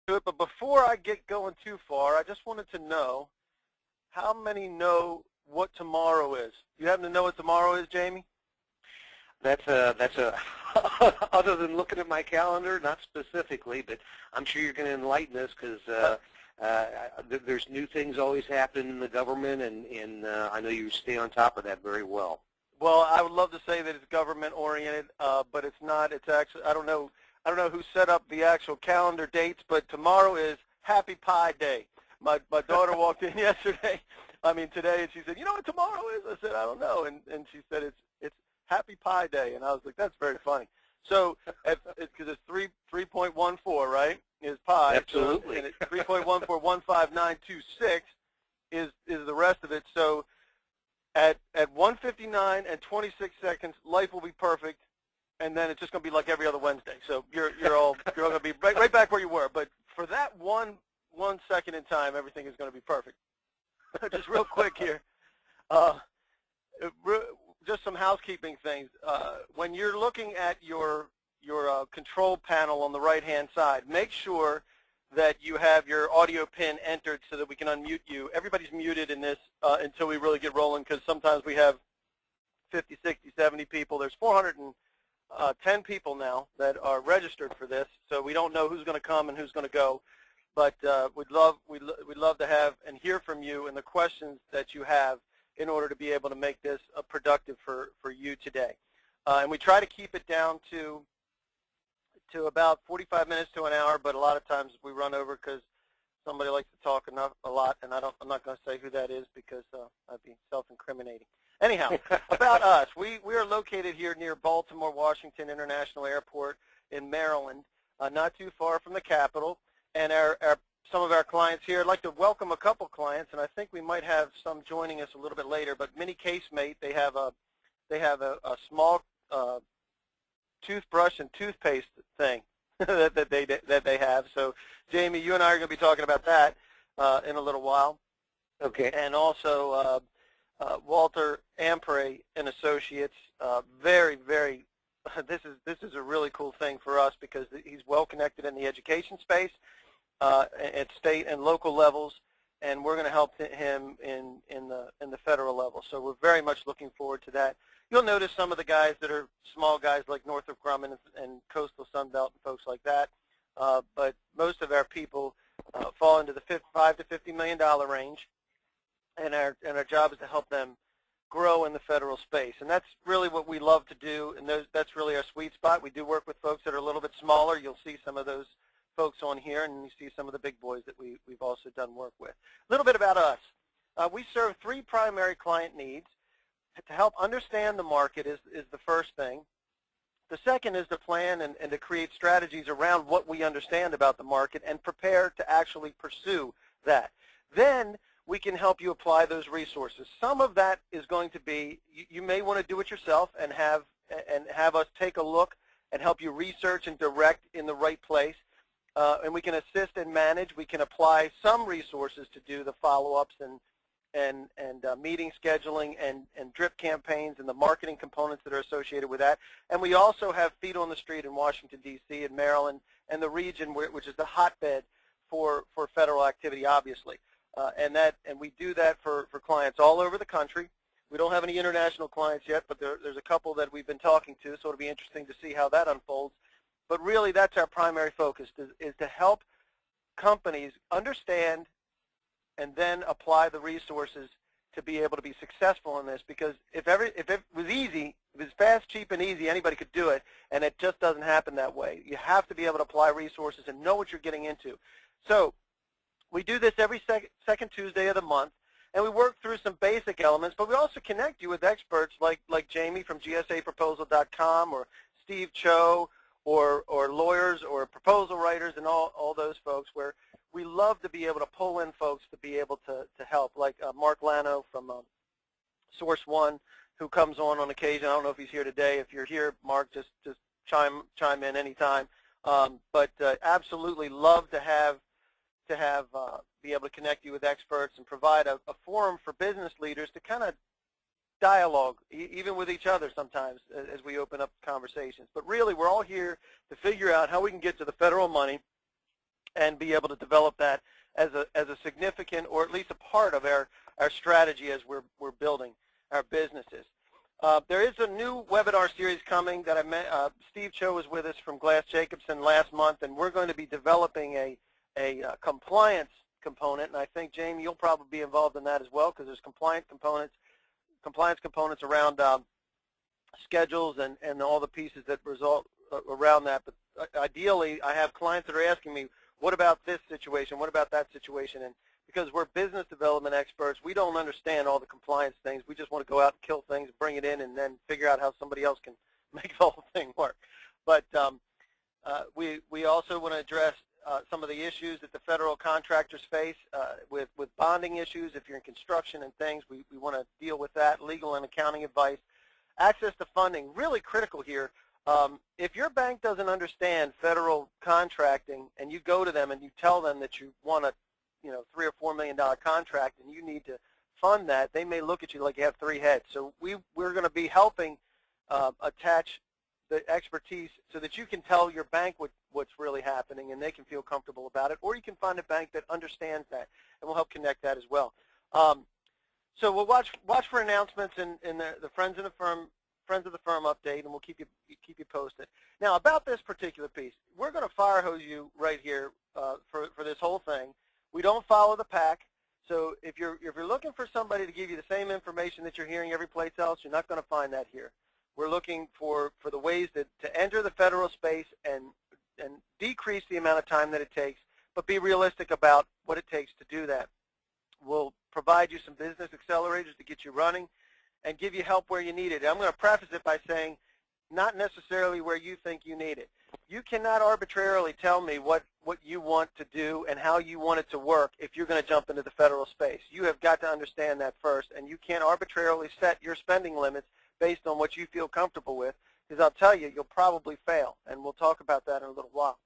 to it, but before I get going too far, I just wanted to know how many know what tomorrow is. You happen to know what tomorrow is, Jamie? That's a other than looking at my calendar, not specifically, but I'm sure you're going to enlighten us because there's new things always happen in the government, and I know you stay on top of that very well. Well, I would love to say that it's government oriented, but it's not. It's actually I don't know who set up the actual calendar dates, but tomorrow is Happy Pie Day. My daughter walked in today, and she said, "You know what tomorrow is?" I said, "I don't know," and she said it's Happy Pie Day, and I was like, "That's very funny." So because it's 3.14, right? Is pi. Absolutely. So, and it's 3.1415926 is the rest of it. So at 1:59 and 26 seconds, life will be perfect, and then it's just going to be like every other Wednesday. So you're all going to be right back where you were. But for that one second in time, everything is going to be perfect. Just real quick here, just some housekeeping things. When you're looking at your control panel on the right-hand side, make sure that you have your audio pin entered so that we can unmute you. Everybody's muted in this until we really get rolling, because sometimes we have 50, 60, 70 people. There's 410 people now that are registered for this, so we don't know who's going to come and who's going to go. But we'd love to have and hear from you and the questions that you have in order to be able to make this productive for you today. And we try to keep it down to about 45 minutes to an hour, but a lot of times we run over because somebody likes to talk a lot, and I'm not going to say who that is because I'd be self-incriminating. Anyhow, about us, we are located here near Baltimore Washington International Airport in Maryland, not too far from the Capitol. And some of our clients here, I'd like to welcome a couple clients, and I think we might have some joining us a little bit later. But Mini Casemate, they have a small toothbrush and toothpaste thing that they have. So, Jamie, you and I are going to be talking about that in a little while. Okay. And also Walter Ampre and Associates. Very, very. This is a really cool thing for us because he's well connected in the education space at state and local levels, and we're going to help him in the federal level. So we're very much looking forward to that. You'll notice some of the guys that are small guys like Northrop Grumman and Coastal Sunbelt and folks like that, but most of our people fall into the $5 to $50 million range, and our job is to help them grow in the federal space. And that's really what we love to do, and that's really our sweet spot. We do work with folks that are a little bit smaller. You'll see some of those folks on here, and you see some of the big boys that we've also done work with. A little bit about us. We serve three primary client needs. To help understand the market is the first thing. The second is to plan and to create strategies around what we understand about the market and prepare to actually pursue that. Then we can help you apply those resources. Some of that is going to be, you may want to do it yourself and have us take a look and help you research and direct in the right place. And we can assist and manage. We can apply some resources to do the follow-ups and meeting scheduling and drip campaigns and the marketing components that are associated with that. And we also have feet on the street in Washington, D.C., and Maryland, and the region, which is the hotbed for federal activity, obviously. And we do that for clients all over the country. We don't have any international clients yet, but there's a couple that we've been talking to, so it'll be interesting to see how that unfolds. But really, that's our primary focus, is to help companies understand and then apply the resources to be able to be successful in this. Because if it was easy, if it was fast, cheap, and easy, anybody could do it, and it just doesn't happen that way. You have to be able to apply resources and know what you're getting into. So we do this every second Tuesday of the month, and we work through some basic elements, but we also connect you with experts like Jamie from GSAproposal.com, or Steve Cho, or lawyers or proposal writers, and all those folks, where we love to be able to pull in folks to be able to help, like Mark Lano from Source One, who comes on occasion. I don't know if he's here today. If you're here, Mark, just chime in anytime. But absolutely love to be able to connect you with experts and provide a forum for business leaders to kind of dialogue, even with each other sometimes, as we open up conversations. But really, we're all here to figure out how we can get to the federal money and be able to develop that as a significant, or at least a part of our strategy as we're building our businesses. There is a new webinar series coming that Steve Cho was with us from Glass Jacobson last month, and we're going to be developing a compliance component, and I think, Jamie, you'll probably be involved in that as well, because there's compliance components around schedules and all the pieces that result around that. But ideally, I have clients that are asking me, what about this situation? What about that situation? And because we're business development experts, we don't understand all the compliance things. We just want to go out and kill things, bring it in, and then figure out how somebody else can make the whole thing work. But we also want to address some of the issues that the federal contractors face with bonding issues. If you're in construction and things, we want to deal with that. Legal and accounting advice. Access to funding, really critical here. If your bank doesn't understand federal contracting and you go to them and you tell them that you want a $3 or $4 million contract and you need to fund that, they may look at you like you have three heads. So we're going to be helping attach the expertise so that you can tell your bank what's really happening and they can feel comfortable about it, or you can find a bank that understands that, and we'll help connect that as well. So we'll watch for announcements in the Friends of the Firm update, and we'll keep you posted. Now, about this particular piece, we're going to fire hose you right here for this whole thing. We don't follow the pack. So if you're looking for somebody to give you the same information that you're hearing every place else, you're not going to find that here. We're looking for the ways to enter the federal space and decrease the amount of time that it takes, but be realistic about what it takes to do that. We'll provide you some business accelerators to get you running and give you help where you need it. I'm going to preface it by saying not necessarily where you think you need it. You cannot arbitrarily tell me what you want to do and how you want it to work if you're going to jump into the federal space. You have got to understand that first, and you can't arbitrarily set your spending limits based on what you feel comfortable with, because I'll tell you, you'll probably fail, and we'll talk about that in a little while.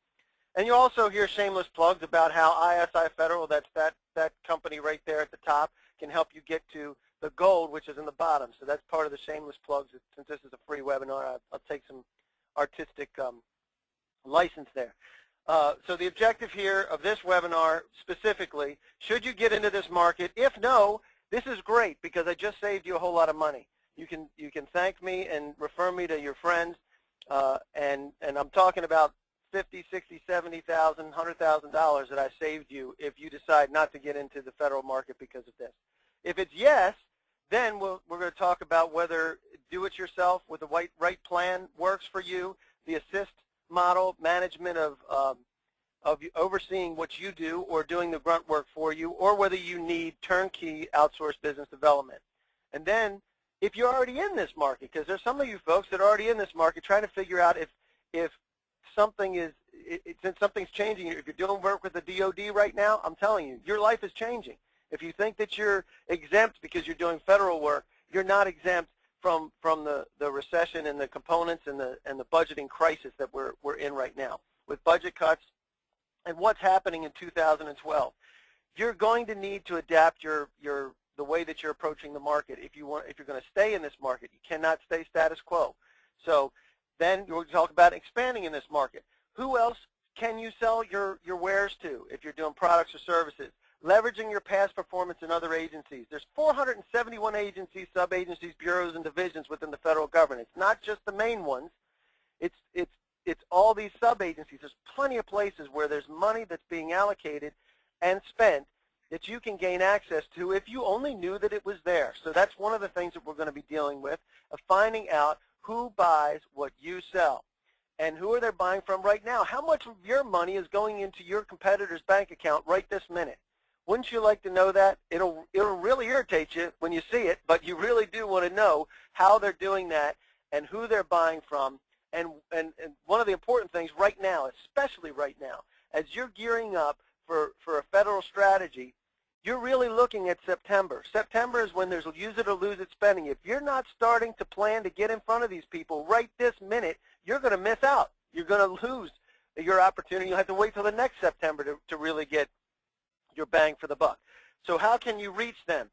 And you'll also hear shameless plugs about how ISI Federal, that's that company right there at the top, can help you get to the gold, which is in the bottom. So that's part of the shameless plugs. Since this is a free webinar, I'll take some artistic license there. So the objective here of this webinar specifically, should you get into this market? If no, this is great because I just saved you a whole lot of money. You can thank me and refer me to your friends, and I'm talking about $50,000, $60,000, $70,000, $100,000 that I saved you if you decide not to get into the federal market because of this. If it's yes, then we're going to talk about whether do-it-yourself with the right plan works for you, the assist model, management of overseeing what you do or doing the grunt work for you, or whether you need turnkey outsourced business development. And then if you're already in this market, because there's some of you folks that are already in this market trying to figure out if something is, since something's changing, if you're doing work with the DOD right now, I'm telling you, your life is changing. If you think that you're exempt because you're doing federal work, you're not exempt from the recession and the components and the budgeting crisis that we're in right now with budget cuts and what's happening in 2012. You're going to need to adapt the way that you're approaching the market if you're going to stay in this market. You cannot stay status quo. So then we'll talk about expanding in this market. Who else can you sell your wares to if you're doing products or services? Leveraging your past performance in other agencies. There's 471 agencies, sub-agencies, bureaus, and divisions within the federal government. It's not just the main ones. It's all these sub-agencies. There's plenty of places where there's money that's being allocated and spent that you can gain access to if you only knew that it was there. So that's one of the things that we're going to be dealing with, of finding out who buys what you sell and who are they buying from right now. How much of your money is going into your competitor's bank account right this minute? Wouldn't you like to know that? It'll really irritate you when you see it, but you really do want to know how they're doing that and who they're buying from. And one of the important things right now, especially right now, as you're gearing up for a federal strategy, you're really looking at September. September is when there's use it or lose it spending. If you're not starting to plan to get in front of these people right this minute, you're going to miss out. You're going to lose your opportunity. You'll have to wait till the next September to really get your bang for the buck. So how can you reach them?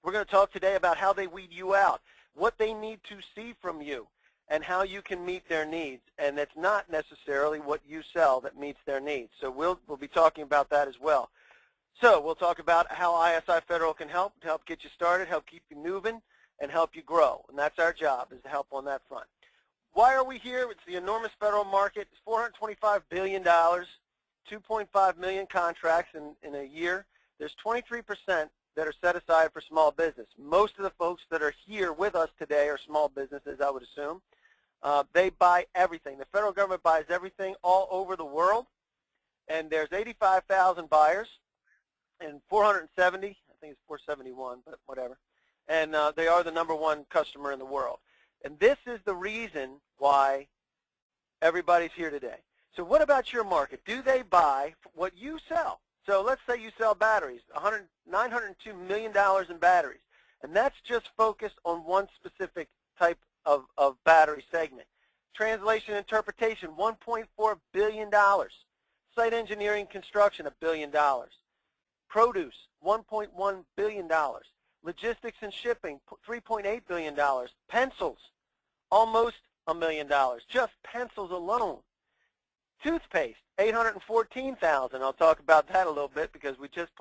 We're going to talk today about how they weed you out, what they need to see from you, and how you can meet their needs. And it's not necessarily what you sell that meets their needs. So we'll be talking about that as well. So we'll talk about how ISI Federal can help to help get you started, help keep you moving, and help you grow. And that's our job, is to help on that front. Why are we here? It's the enormous federal market. It's $425 billion, 2.5 million contracts in a year. There's 23% that are set aside for small business. Most of the folks that are here with us today are small businesses, I would assume. They buy everything. The federal government buys everything all over the world. And there's 85,000 buyers and 470, I think it's 471, but whatever. And they are the #1 customer in the world. And this is the reason why everybody's here today. So what about your market? Do they buy what you sell? So let's say you sell batteries, $902 million in batteries. And that's just focused on one specific type of battery segment. Translation and interpretation, $1.4 billion. Site engineering construction, $1 billion. Produce, $1.1 billion. Logistics and shipping, $3.8 billion. Pencils, almost $1 million. Just pencils alone. Toothpaste, $814,000. I'll talk about that a little bit because we just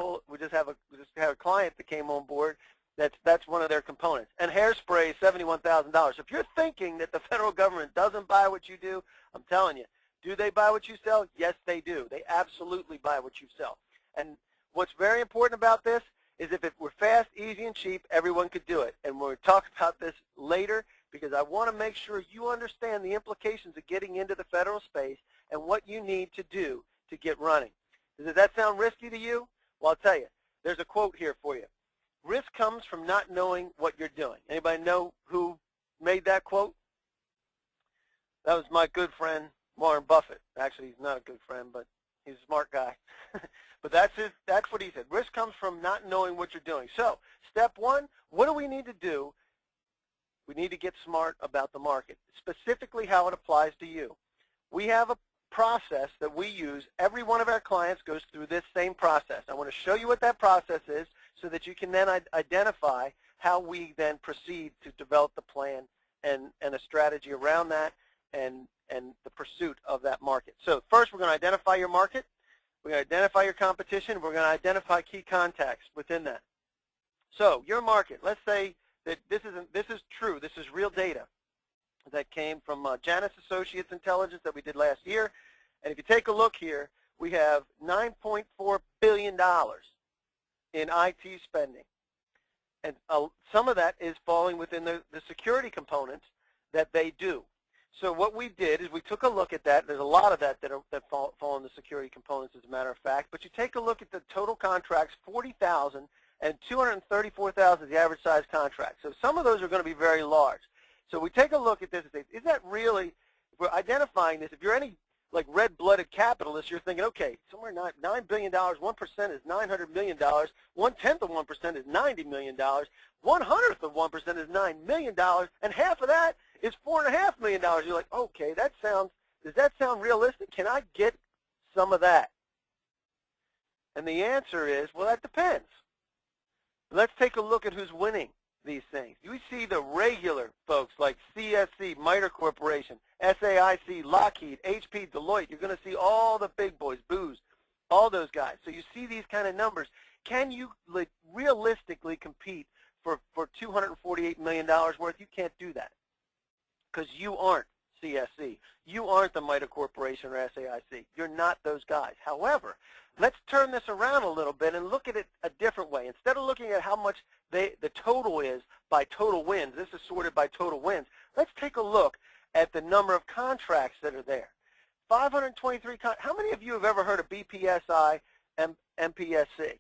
have a client that came on board. That's one of their components. And hairspray, $71,000. So if you're thinking that the federal government doesn't buy what you do, I'm telling you, do they buy what you sell? Yes, they do. They absolutely buy what you sell. And what's very important about this is if it were fast, easy, and cheap, everyone could do it. And we'll talk about this later because I want to make sure you understand the implications of getting into the federal space and what you need to do to get running. Does that sound risky to you? Well, I'll tell you. There's a quote here for you. Risk comes from not knowing what you're doing. Anybody know who made that quote? That was my good friend, Warren Buffett. Actually, he's not a good friend, but he's a smart guy. But that's what he said. Risk comes from not knowing what you're doing. So, step one, what do we need to do? We need to get smart about the market, specifically how it applies to you. We have a process that we use. Every one of our clients goes through this same process. I want to show you what that process is so that you can then identify how we then proceed to develop the plan and a strategy around that and the pursuit of that market. So first we're going to identify your market. We're going to identify your competition. We're going to identify key contacts within that. So your market, let's say that this is true. This is real data that came from Janus Associates Intelligence that we did last year. And if you take a look here, we have $9.4 billion in IT spending. And some of that is falling within the security components that they do. So what we did is we took a look at that. There's a lot of that fall in the security components, as a matter of fact. But you take a look at the total contracts, 40,000, and 234,000 is the average size contract. So some of those are going to be very large. So we take a look at this and say, is that really, if we're identifying this, if you're any like red-blooded capitalist, you're thinking, okay, somewhere $9 billion, 1% is $900 million, 1/10 of 1% is $90 million, 1/100th of 1% is $9 million, and half of that is $4.5 million. You're like, okay, does that sound realistic? Can I get some of that? And the answer is, well, that depends. Let's take a look at who's winning these things. You see the regular folks like CSC, MITRE Corporation, SAIC, Lockheed, HP, Deloitte. You're going to see all the big boys, Booz, all those guys. So you see these kind of numbers. Can you realistically compete for $248 million worth? You can't do that because you aren't CSC. You aren't the MITRE Corporation or SAIC. You're not those guys. However, let's turn this around a little bit and look at it a different way. Instead of looking at how much the total is by total wins, this is sorted by total wins, let's take a look at the number of contracts that are there. 523 how many of you have ever heard of BPSI and MPSC?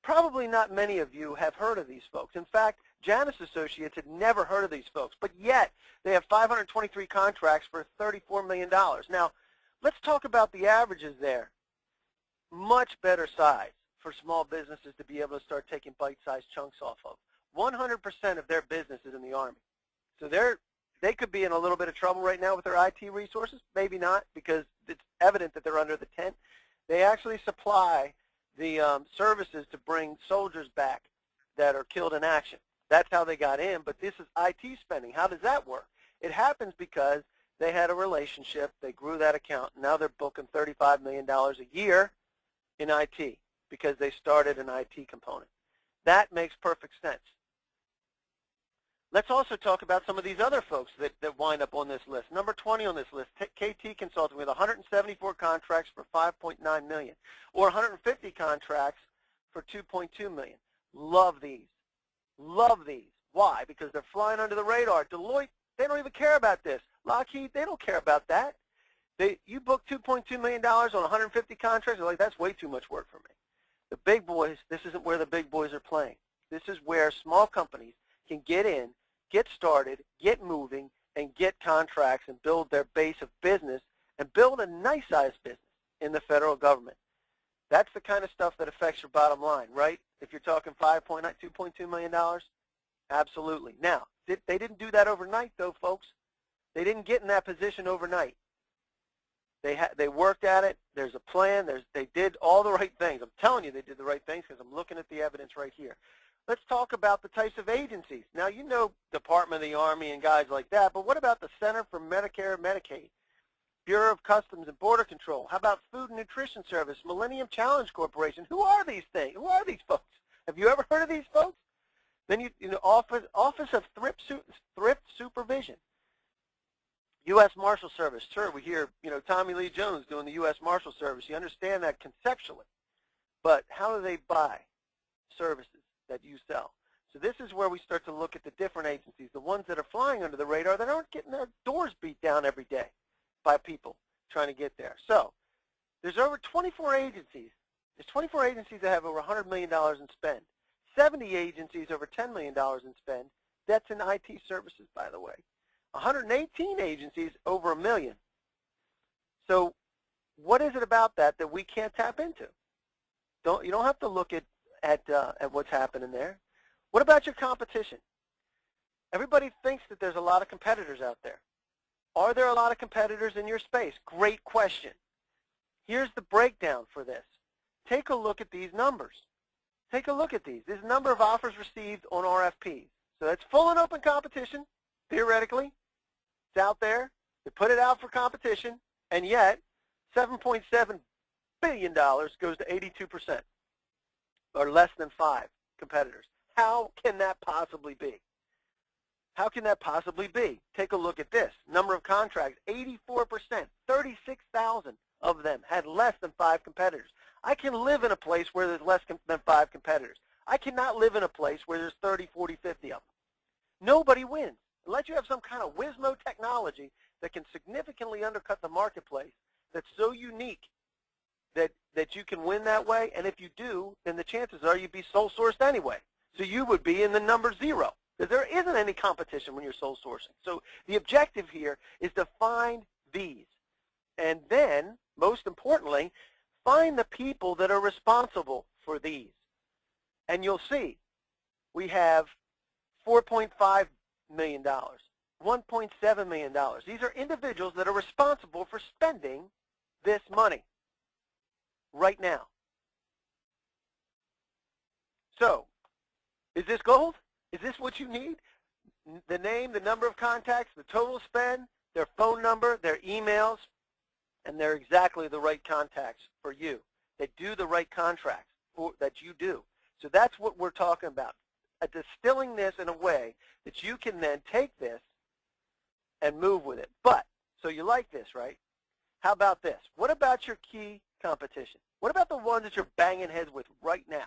Probably not many of you have heard of these folks. In fact, Janus Associates had never heard of these folks, but yet they have 523 contracts for $34 million. Now, let's talk about the averages there. Much better size for small businesses to be able to start taking bite-sized chunks off of. 100% of their business is in the Army. So they could be in a little bit of trouble right now with their IT resources. Maybe not, because it's evident that they're under the tent. They actually supply the services to bring soldiers back that are killed in action. That's how they got in, but this is IT spending. How does that work? It happens because they had a relationship, they grew that account, and now they're booking $35 million a year in IT because they started an IT component. That makes perfect sense. Let's also talk about some of these other folks that wind up on this list. Number 20 on this list, KT Consulting with 174 contracts for $5.9 million, or 150 contracts for $2.2 million. Love these. Love these. Why? Because they're flying under the radar. Deloitte, they don't even care about this. Lockheed, they don't care about that. You book $2.2 million on 150 contracts, they're like, that's way too much work for me. The big boys, this isn't where the big boys are playing. This is where small companies can get in, get started, get moving, and get contracts and build their base of business and build a nice-sized business in the federal government. That's the kind of stuff that affects your bottom line, right? If you're talking $2.2 million, absolutely. Now, they didn't do that overnight, though, folks. They didn't get in that position overnight. They worked at it. There's a plan. They did all the right things. I'm telling you they did the right things because I'm looking at the evidence right here. Let's talk about the types of agencies. Now, you know Department of the Army and guys like that, but what about the Center for Medicare and Medicaid, Bureau of Customs and Border Control? How about Food and Nutrition Service, Millennium Challenge Corporation? Who are these things? Who are these folks? Have you ever heard of these folks? Then you know, Office of Thrift Supervision, U.S. Marshal Service. Sure, we hear, Tommy Lee Jones doing the U.S. Marshal Service. You understand that conceptually. But how do they buy services that you sell? So this is where we start to look at the different agencies, the ones that are flying under the radar that aren't getting their doors beat down every day by people trying to get there. So there's over 24 agencies. There's 24 agencies that have over $100 million in spend. 70 agencies over $10 million in spend. That's in IT services, by the way. 118 agencies over $1 million. So what is it about that we can't tap into? You don't have to look at what's happening there. What about your competition? Everybody thinks that there's a lot of competitors out there. Are there a lot of competitors in your space? Great question. Here's the breakdown for this. Take a look at these numbers. Take a look at these. This number of offers received on RFPs. So that's full and open competition, theoretically. It's out there. They put it out for competition, and yet $7.7 billion goes to 82%, or less than 5 competitors. How can that possibly be? How can that possibly be? Take a look at this. Number of contracts, 84%, 36,000 of them had less than 5 competitors. I can live in a place where there's less than 5 competitors. I cannot live in a place where there's 30, 40, 50 of them. Nobody wins. Unless you have some kind of whiz-mo technology that can significantly undercut the marketplace that's so unique that you can win that way, and if you do, then the chances are you'd be sole-sourced anyway. So you would be in the number 0, because there isn't any competition when you're sole-sourcing. So the objective here is to find these, and then, most importantly, find the people that are responsible for these. And you'll see we have $4.5 million, $1.7 million. These are individuals that are responsible for spending this money right now. So, is this gold? Is this what you need? The name, the number of contacts, the total spend, their phone number, their emails, and they're exactly the right contacts for you. They do the right contracts that you do. So that's what we're talking about, distilling this in a way that you can then take this and move with it. But, so you like this, right? How about this? What about your key competition? What about the ones that you're banging heads with right now?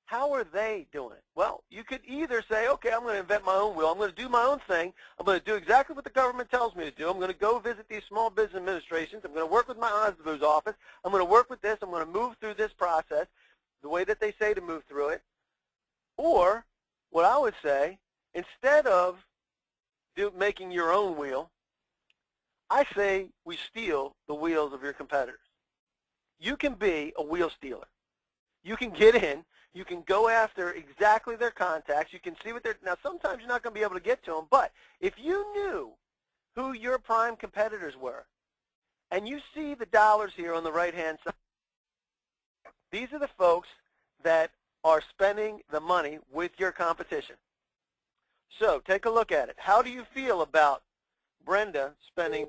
How are they doing it? Well, you could either say, okay, I'm going to invent my own wheel. I'm going to do my own thing. I'm going to do exactly what the government tells me to do. I'm going to go visit these small business administrations. I'm going to work with my Osbo's office. I'm going to work with this. I'm going to move through this process the way that they say to move through it. Or what I would say, instead of making your own wheel, I say we steal the wheels of your competitors. You can be a wheel stealer. You can get in. You can go after exactly their contacts. You can see what they're, now sometimes you're not going to be able to get to them, but if you knew who your prime competitors were, and you see the dollars here on the right-hand side, these are the folks that are spending the money with your competition. So take a look at it. How do you feel about Brenda spending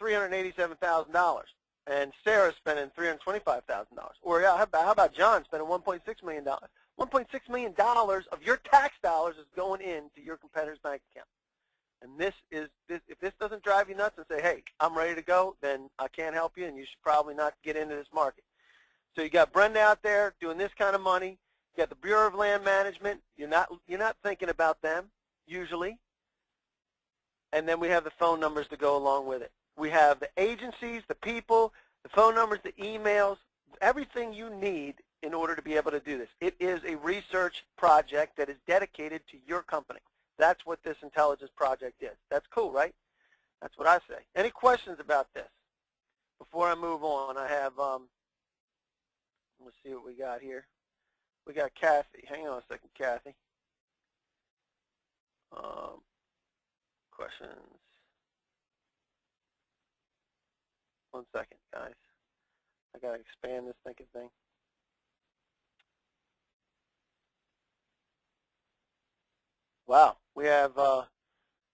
$387,000 and Sarah spending $325,000. Or how about John spending $1.6 million? $1.6 million of your tax dollars is going into your competitor's bank account. And if this doesn't drive you nuts and say, hey, I'm ready to go, then I can't help you, and you should probably not get into this market. So you got Brenda out there doing this kind of money. You got the Bureau of Land Management. You're not thinking about them usually. And then we have the phone numbers to go along with it. We have the agencies, the people, the phone numbers, the emails, everything you need in order to be able to do this. It is a research project that is dedicated to your company. That's what this intelligence project is. That's cool, right? That's what I say. Any questions about this? Before I move on, I have, let's see what we got here. We got Kathy. Hang on a second, Kathy. Questions. One second, guys. I got to expand this thinking thing. Wow. We have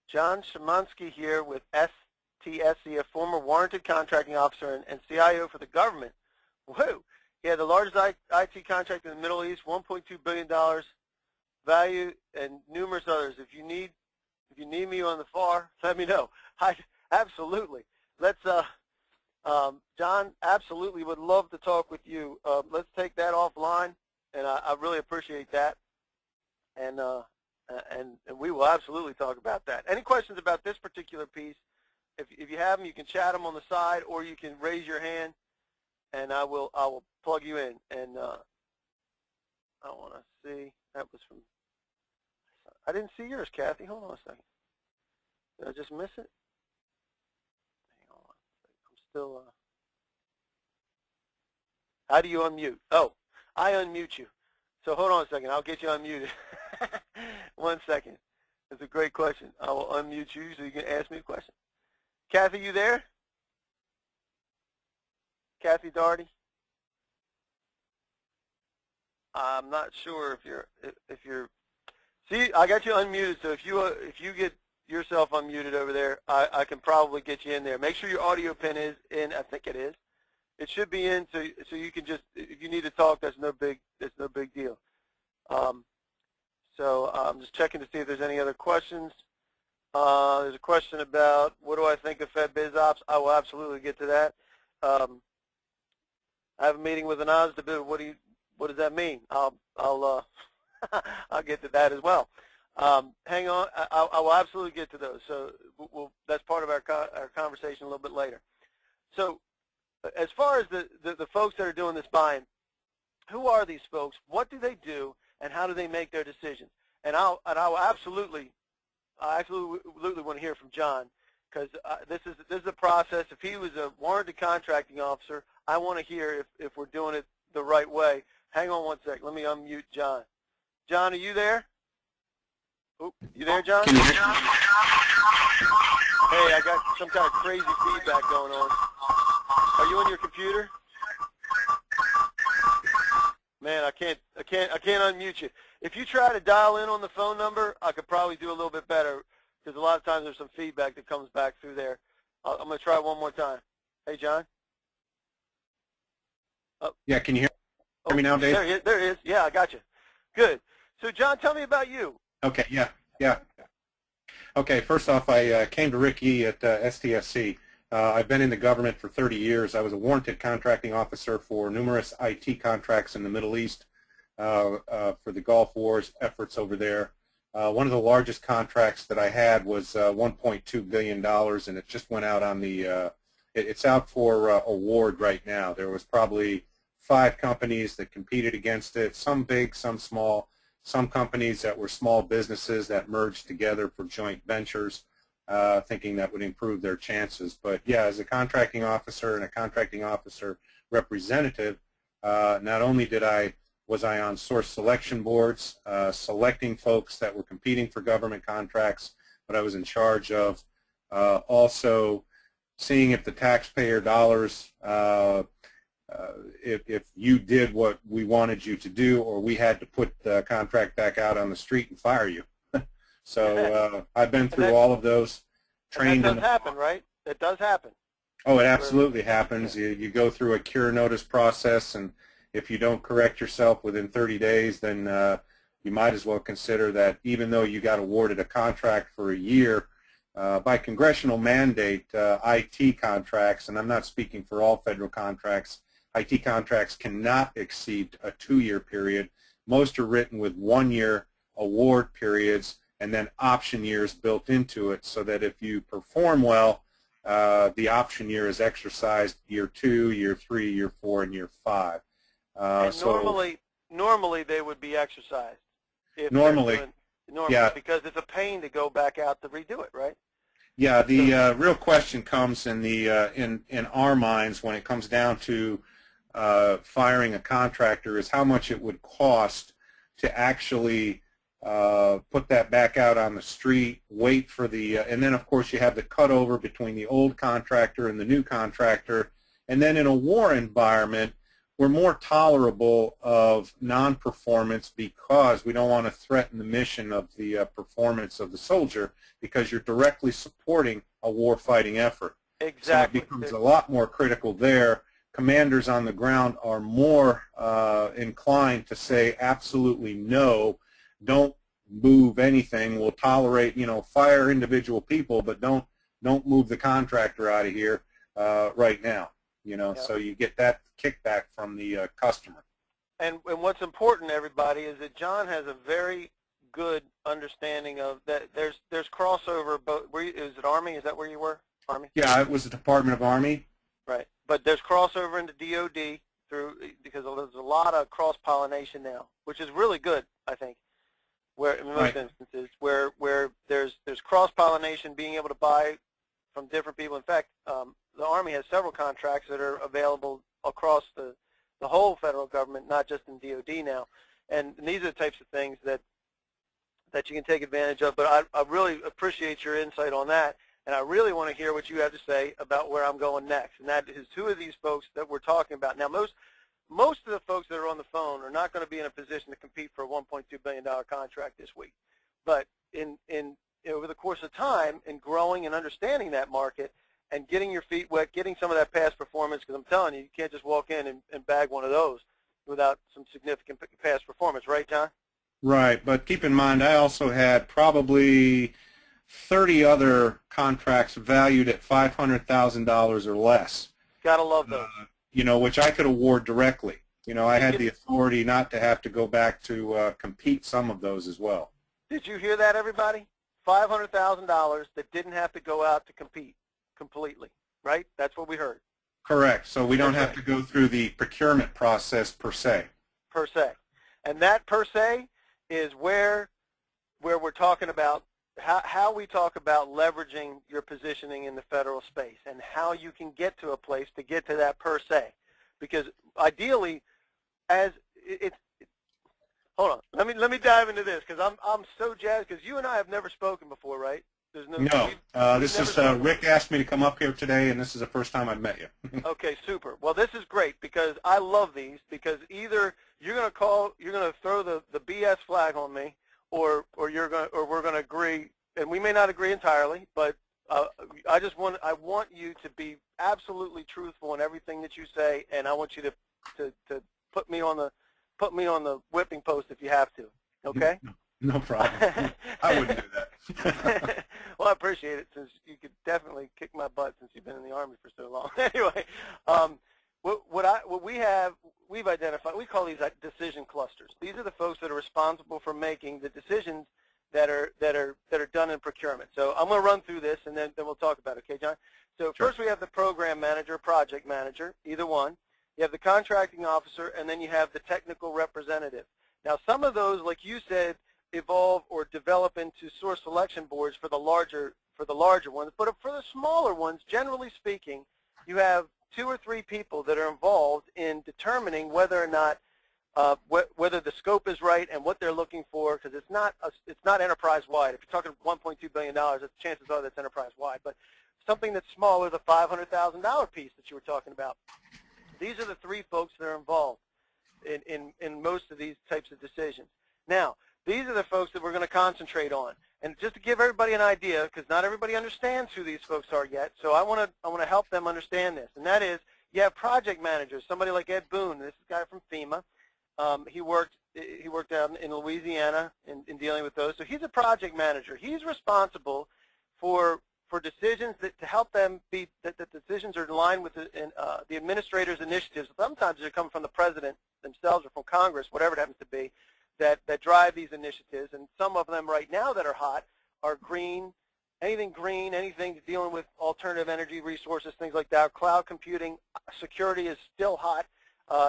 John Szymanski here with STSC, a former warranted contracting officer and CIO for the government. Woo! He had the largest IT contract in the Middle East, $1.2 billion value, and numerous others. If you need me on the FAR, let me know. Absolutely. Let's, John, absolutely would love to talk with you. Let's take that offline, and I really appreciate that. And we will absolutely talk about that. Any questions about this particular piece? If you have them, you can chat them on the side, or you can raise your hand, and I will plug you in. And I want to see. That was from. I didn't see yours, Kathy. Hold on a second. Did I just miss it? Hang on. I'm still. How do you unmute? Oh, I unmute you. So hold on a second. I'll get you unmuted. 1 second. That's a great question. I will unmute you so you can ask me a question. Kathy, you there? Kathy Daugherty? I'm not sure if you're. See, I got you unmuted. So if you get yourself unmuted over there, I can probably get you in there. Make sure your audio pin is in. I think it is. It should be in, so you can just, if you need to talk, that's no big deal. So I'm just checking to see if there's any other questions. There's a question about what do I think of Fed Biz Ops. I will absolutely get to that. I have a meeting with an Oz to build. What does that mean? I'll I'll get to that as well. Hang on. I will absolutely get to those. So that's part of our conversation a little bit later. So as far as the folks that are doing this buying, who are these folks? What do they do? And how do they make their decisions? And I will absolutely want to hear from John, because this is a process. If he was a warranted contracting officer, I want to hear if we're doing it the right way. Hang on 1 second. Let me unmute John. John, are you there? Oop, you there, John? Hey, I got some kind of crazy feedback going on. Are you on your computer? Man, I can't unmute you. If you try to dial in on the phone number, I could probably do a little bit better, because a lot of times there's some feedback that comes back through there. I'm going to try one more time. Hey, John? Oh. Yeah, can you hear me now, Dave? There it is. Yeah, I got you. Good. So, John, tell me about you. Okay, yeah. Okay, first off, I came to Ricky at STSC. I've been in the government for 30 years. I was a warranted contracting officer for numerous IT contracts in the Middle East for the Gulf War's efforts over there. One of the largest contracts that I had was $1.2 billion, and it just went out on the, it's out for award right now. There was probably 5 companies that competed against it, some big, some small, some companies that were small businesses that merged together for joint ventures, thinking that would improve their chances. But yeah, as a contracting officer and a contracting officer representative, not only was I on source selection boards, selecting folks that were competing for government contracts, but I was in charge of also seeing if the taxpayer dollars, if you did what we wanted you to do, or we had to put the contract back out on the street and fire you. So I've been through all of those. trained. And that does happen, right? It does happen. Oh, it absolutely happens. You go through a cure notice process, and if you don't correct yourself within 30 days, then you might as well consider that even though you got awarded a contract for a year, by congressional mandate, IT contracts, and I'm not speaking for all federal contracts, IT contracts cannot exceed a 2-year period. Most are written with 1-year award periods and then option years built into it, so that if you perform well, the option year is exercised year 2, year 3, year 4, and year 5. And normally they would be exercised. If normally, yeah, because it's a pain to go back out to redo it, right? Yeah, the real question comes in our minds when it comes down to firing a contractor is how much it would cost to actually put that back out on the street, wait for the, and then of course you have the cutover between the old contractor and the new contractor, and then in a war environment, we're more tolerable of non-performance because we don't want to threaten the mission of the performance of the soldier, because you're directly supporting a war-fighting effort. Exactly. So it becomes a lot more critical there. Commanders on the ground are more inclined to say absolutely no, don't move anything. We'll tolerate, fire individual people, but don't move the contractor out of here right now. Yep. So you get that kickback from the customer. And what's important, everybody, is that John has a very good understanding of that. There's crossover. But is it Army? Is that where you were? Army? Yeah, it was the Department of Army. Right. But there's crossover into DOD because there's a lot of cross-pollination now, which is really good, I think. Where in most instances where there's cross-pollination, being able to buy from different people. In fact, the Army has several contracts that are available across the whole federal government, not just in DOD now. And these are the types of things that you can take advantage of. But I really appreciate your insight on that, and I really want to hear what you have to say about where I'm going next. And that is two of these folks that we're talking about. Now, most of the folks that are on the phone are not going to be in a position to compete for a $1.2 billion contract this week. But over the course of time, in growing and understanding that market and getting your feet wet, getting some of that past performance, because I'm telling you can't just walk in and bag one of those without some significant past performance, right, John? Right, but keep in mind I also had probably 30 other contracts valued at $500,000 or less. Gotta love those. Which I could award directly. I had the authority not to have to go back to compete some of those as well. Did you hear that, everybody? $500,000 that didn't have to go out to compete completely, right? That's what we heard. Correct. So we don't have to go through the procurement process per se. Per se. And that per se is where we're talking about how we talk about leveraging your positioning in the federal space and how you can get to a place to get to that per se. Because ideally, hold on, let me dive into this, because I'm so jazzed, because you and I have never spoken before, right? No. This is Rick asked me to come up here today, and this is the first time I've met you. Okay, super. Well, this is great, because I love these, because either you're going to throw the BS flag on me, or we're going to agree, and we may not agree entirely, but I want you to be absolutely truthful in everything that you say, and I want you to put me on the whipping post if you have to. Okay? No problem. I wouldn't do that. Well, I appreciate it, since you could definitely kick my butt since you've been in the Army for so long. Anyway, we've identified, we call these decision clusters. These are the folks that are responsible for making the decisions that are done in procurement. So I'm going to run through this, and then we'll talk about it. Okay, John? So Sure. First we have the program manager, project manager, either one. You have the contracting officer, and then you have the technical representative. Now, some of those, like you said, evolve or develop into source selection boards for the larger ones. But for the smaller ones, generally speaking, you have 2 or 3 people that are involved in determining whether or not whether the scope is right and what they're looking for, because it's not enterprise-wide. If you're talking $1.2 billion, chances are that's enterprise-wide. But something that's smaller, the $500,000 piece that you were talking about, these are the 3 folks that are involved in most of these types of decisions. Now, these are the folks that we're going to concentrate on. And just to give everybody an idea, because not everybody understands who these folks are yet, so I want to help them understand this. And that is, you have project managers, somebody like Ed Boone. This is a guy from FEMA. He worked down in Louisiana in dealing with those. So he's a project manager. He's responsible for decisions to help them be that the decisions are in line with the administrator's initiatives. Sometimes they come from the president themselves or from Congress, whatever it happens to be, that drive these initiatives. And some of them right now that are hot are green, anything dealing with alternative energy resources, things like that. Cloud computing, security is still hot,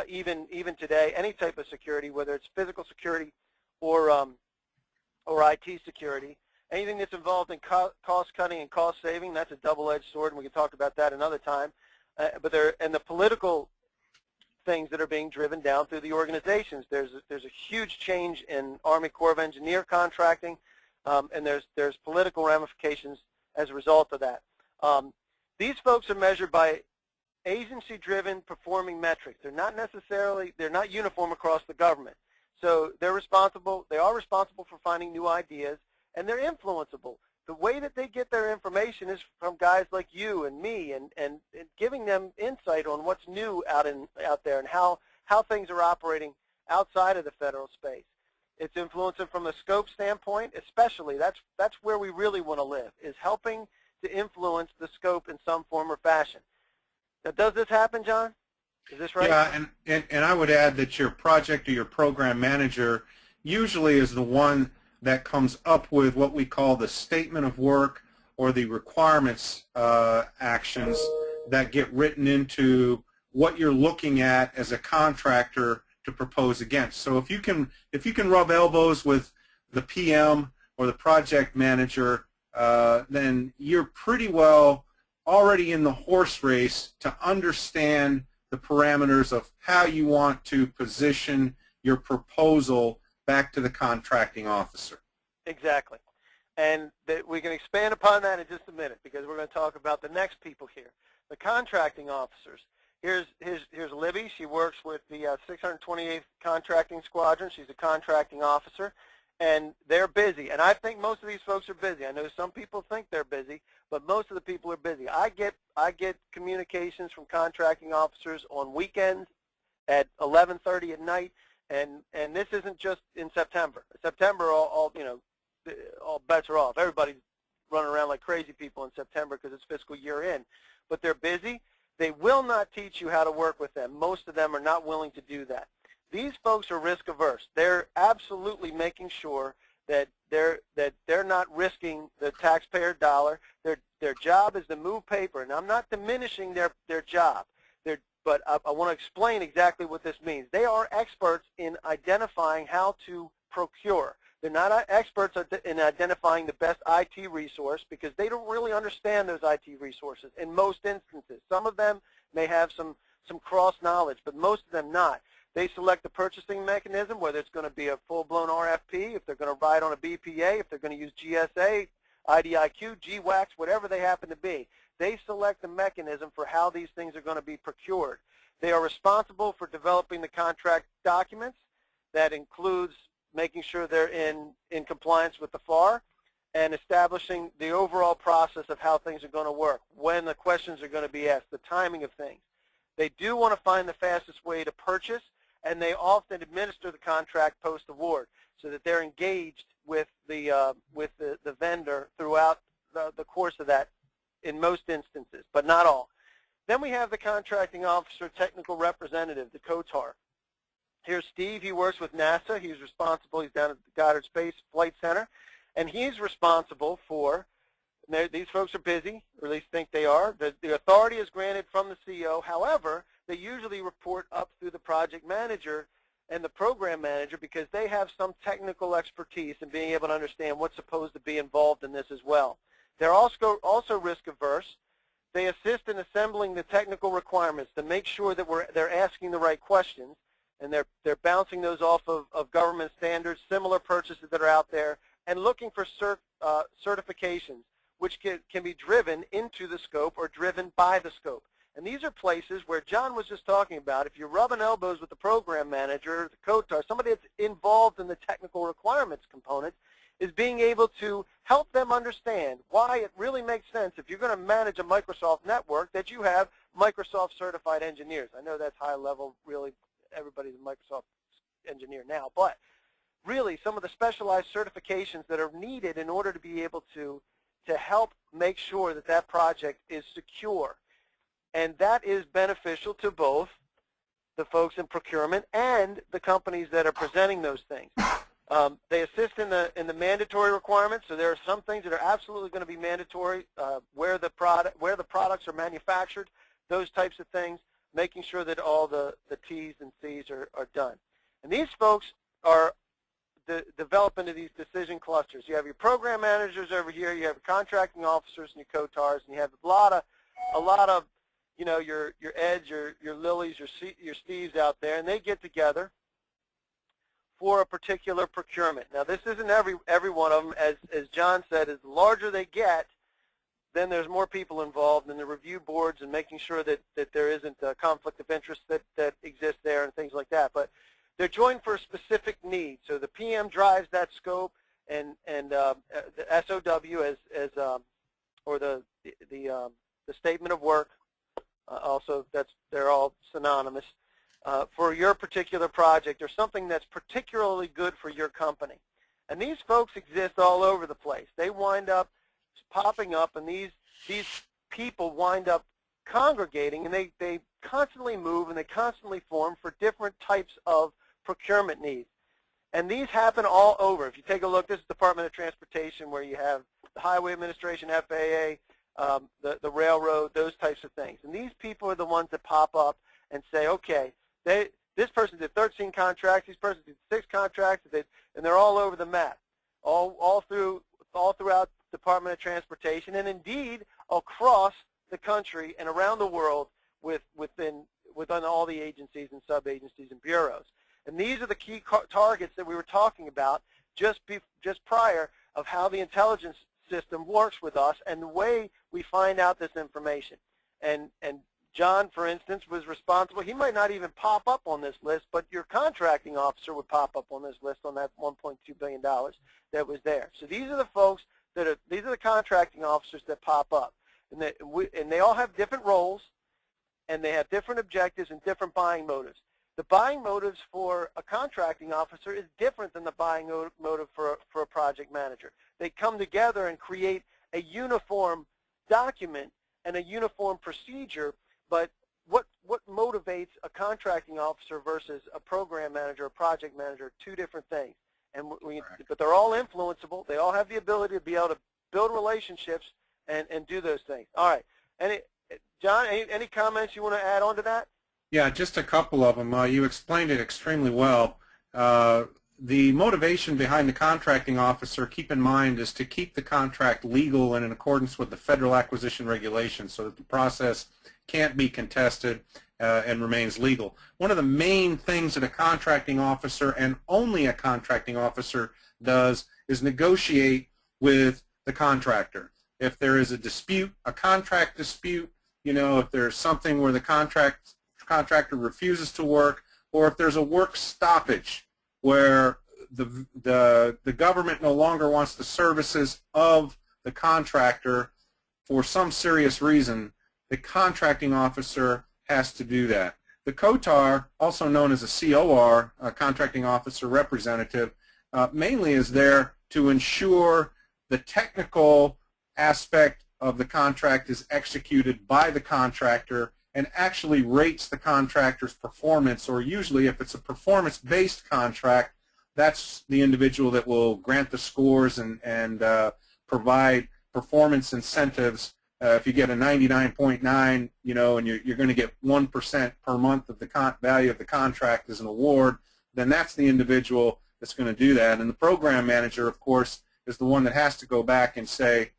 even today. Any type of security, whether it's physical security or IT security. Anything that's involved in cost cutting and cost saving, that's a double-edged sword, and we can talk about that another time. But the political things that are being driven down through the organizations. There's a huge change in Army Corps of Engineer contracting, and there's political ramifications as a result of that. These folks are measured by agency-driven performing metrics. They're not uniform across the government. So they are responsible for finding new ideas, and they're influenceable. The way that they get their information is from guys like you and me, and giving them insight on what's new out there and how things are operating outside of the federal space. It's influencing from a scope standpoint, especially. That's where we really want to live, is helping to influence the scope in some form or fashion. Now, does this happen, John? Is this right? Yeah, and I would add that your project or your program manager usually is the one that comes up with what we call the statement of work or the requirements actions that get written into what you're looking at as a contractor to propose against. So if you can rub elbows with the PM or the project manager, then you're pretty well already in the horse race to understand the parameters of how you want to position your proposal back to the contracting officer. Exactly. And we can expand upon that in just a minute, because we're going to talk about the next people here, the contracting officers. Here's Libby. She works with the 628th Contracting Squadron. She's a contracting officer, and they're busy. And I think most of these folks are busy. I know some people think they're busy, but most of the people are busy. I get communications from contracting officers on weekends at 11:30 at night. And this isn't just in September. September, all bets are off. Everybody's running around like crazy people in September because it's fiscal year end. But they're busy. They will not teach you how to work with them. Most of them are not willing to do that. These folks are risk averse. They're absolutely making sure that they're not risking the taxpayer dollar. Their job is to move paper, and I'm not diminishing their job. But I want to explain exactly what this means. They are experts in identifying how to procure. They're not experts in identifying the best IT resource, because they don't really understand those IT resources in most instances. Some of them may have some cross knowledge, but most of them not. They select the purchasing mechanism, whether it's going to be a full-blown RFP, if they're going to ride on a BPA, if they're going to use GSA, IDIQ, GWAX, whatever they happen to be. They select the mechanism for how these things are going to be procured. They are responsible for developing the contract documents. That includes making sure they're in compliance with the FAR and establishing the overall process of how things are going to work, when the questions are going to be asked, the timing of things. They do want to find the fastest way to purchase, and they often administer the contract post-award so that they're engaged with the vendor throughout the course of that, in most instances, but not all. Then we have the contracting officer technical representative, the COTAR. Here's Steve. He works with NASA. He's responsible. He's down at the Goddard Space Flight Center, and he's responsible for, these folks are busy, or at least think they are. The authority is granted from the CEO. However, they usually report up through the project manager and the program manager, because they have some technical expertise in being able to understand what's supposed to be involved in this as well. They're also risk averse. They assist in assembling the technical requirements to make sure that they're asking the right questions, and they're bouncing those off of government standards, similar purchases that are out there, and looking for certifications, which can be driven into the scope or driven by the scope. And these are places where John was just talking about. If you're rubbing elbows with the program manager, the COTAR, somebody that's involved in the technical requirements component, is being able to help them understand why it really makes sense, if you're going to manage a Microsoft network, that you have Microsoft certified engineers. I know that's high level, really everybody's a Microsoft engineer now, but really some of the specialized certifications that are needed in order to be able to help make sure that that project is secure. And that is beneficial to both the folks in procurement and the companies that are presenting those things. They assist in the mandatory requirements, so there are some things that are absolutely going to be mandatory, where the products are manufactured, those types of things, making sure that all the T's and C's are done. And these folks are develop into these decision clusters. You have your program managers over here, you have your contracting officers and your COTARs, and you have a lot of you know, your Eds, your Lilies, your Steves out there, and they get together for a particular procurement. Now, this isn't every one of them. As John said, as the larger they get, then there's more people involved in the review boards and making sure that there isn't a conflict of interest that exists there and things like that. But they're joined for a specific need. So the PM drives that scope, and the SOW or the statement of work. Also, they're all synonymous for your particular project or something that's particularly good for your company. And these folks exist all over the place. They wind up popping up, and these people wind up congregating, and they constantly move and they constantly form for different types of procurement needs. And these happen all over. If you take a look, this is Department of Transportation, where you have the Highway Administration, FAA, the railroad, those types of things. And these people are the ones that pop up and say, okay, this person did 13 contracts, this person did 6 contracts, and they're all over the map, all throughout Department of Transportation, and indeed across the country and around the world within all the agencies and sub-agencies and bureaus. And these are the key targets that we were talking about just prior, of how the intelligence system works with us and the way we find out this information. And John, for instance, was responsible. He might not even pop up on this list, but your contracting officer would pop up on this list on that $1.2 billion that was there. So these are the folks these are the contracting officers that pop up. And they all have different roles, and they have different objectives and different buying motives. The buying motives for a contracting officer is different than the buying motive for a project manager. They come together and create a uniform document and a uniform procedure, but what motivates a contracting officer versus a program manager or project manager are two different things. But they're all influenceable. They all have the ability to be able to build relationships and do those things. All right. John, any comments you want to add on to that? Yeah, just a couple of them. You explained it extremely well. The motivation behind the contracting officer, keep in mind, is to keep the contract legal and in accordance with the federal acquisition regulations so that the process can't be contested and remains legal. One of the main things that a contracting officer, and only a contracting officer, does is negotiate with the contractor. If there is a dispute, a contract dispute, if there's something where the contractor refuses to work, or if there's a work stoppage where the government no longer wants the services of the contractor for some serious reason, the contracting officer has to do that. The COTAR, also known as a COR, a contracting officer representative, mainly is there to ensure the technical aspect of the contract is executed by the contractor and actually rates the contractor's performance, or usually if it's a performance-based contract, that's the individual that will grant the scores and provide performance incentives. If you get a 99.9, and you're going to get 1% per month of the value of the contract as an award, then that's the individual that's going to do that. And the program manager, of course, is the one that has to go back and say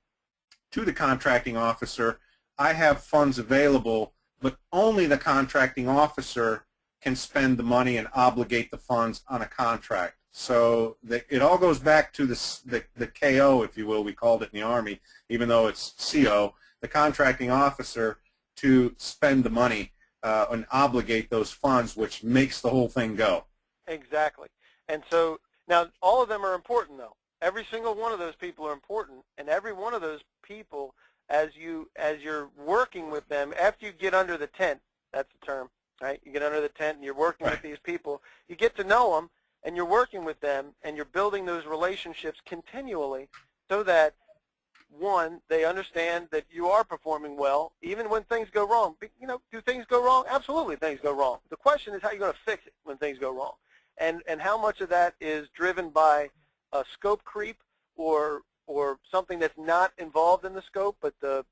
to the contracting officer, I have funds available, but only the contracting officer can spend the money and obligate the funds on a contract. So it all goes back to the KO, if you will. We called it in the Army, even though it's CO, the contracting officer, to spend the money and obligate those funds, which makes the whole thing go. Exactly. And so now all of them are important, though. every single one of those people are important, and every one of those people, as you're working with them, after you get under the tent, that's the term, right? You get under the tent and you're working with these people, you get to know them, and you're working with them, and you're building those relationships continually so that, one, they understand that you are performing well, even when things go wrong. You know, do things go wrong? Absolutely, things go wrong. The question is how you're going to fix it when things go wrong, and how much of that is driven by scope creep or something that's not involved in the scope, but the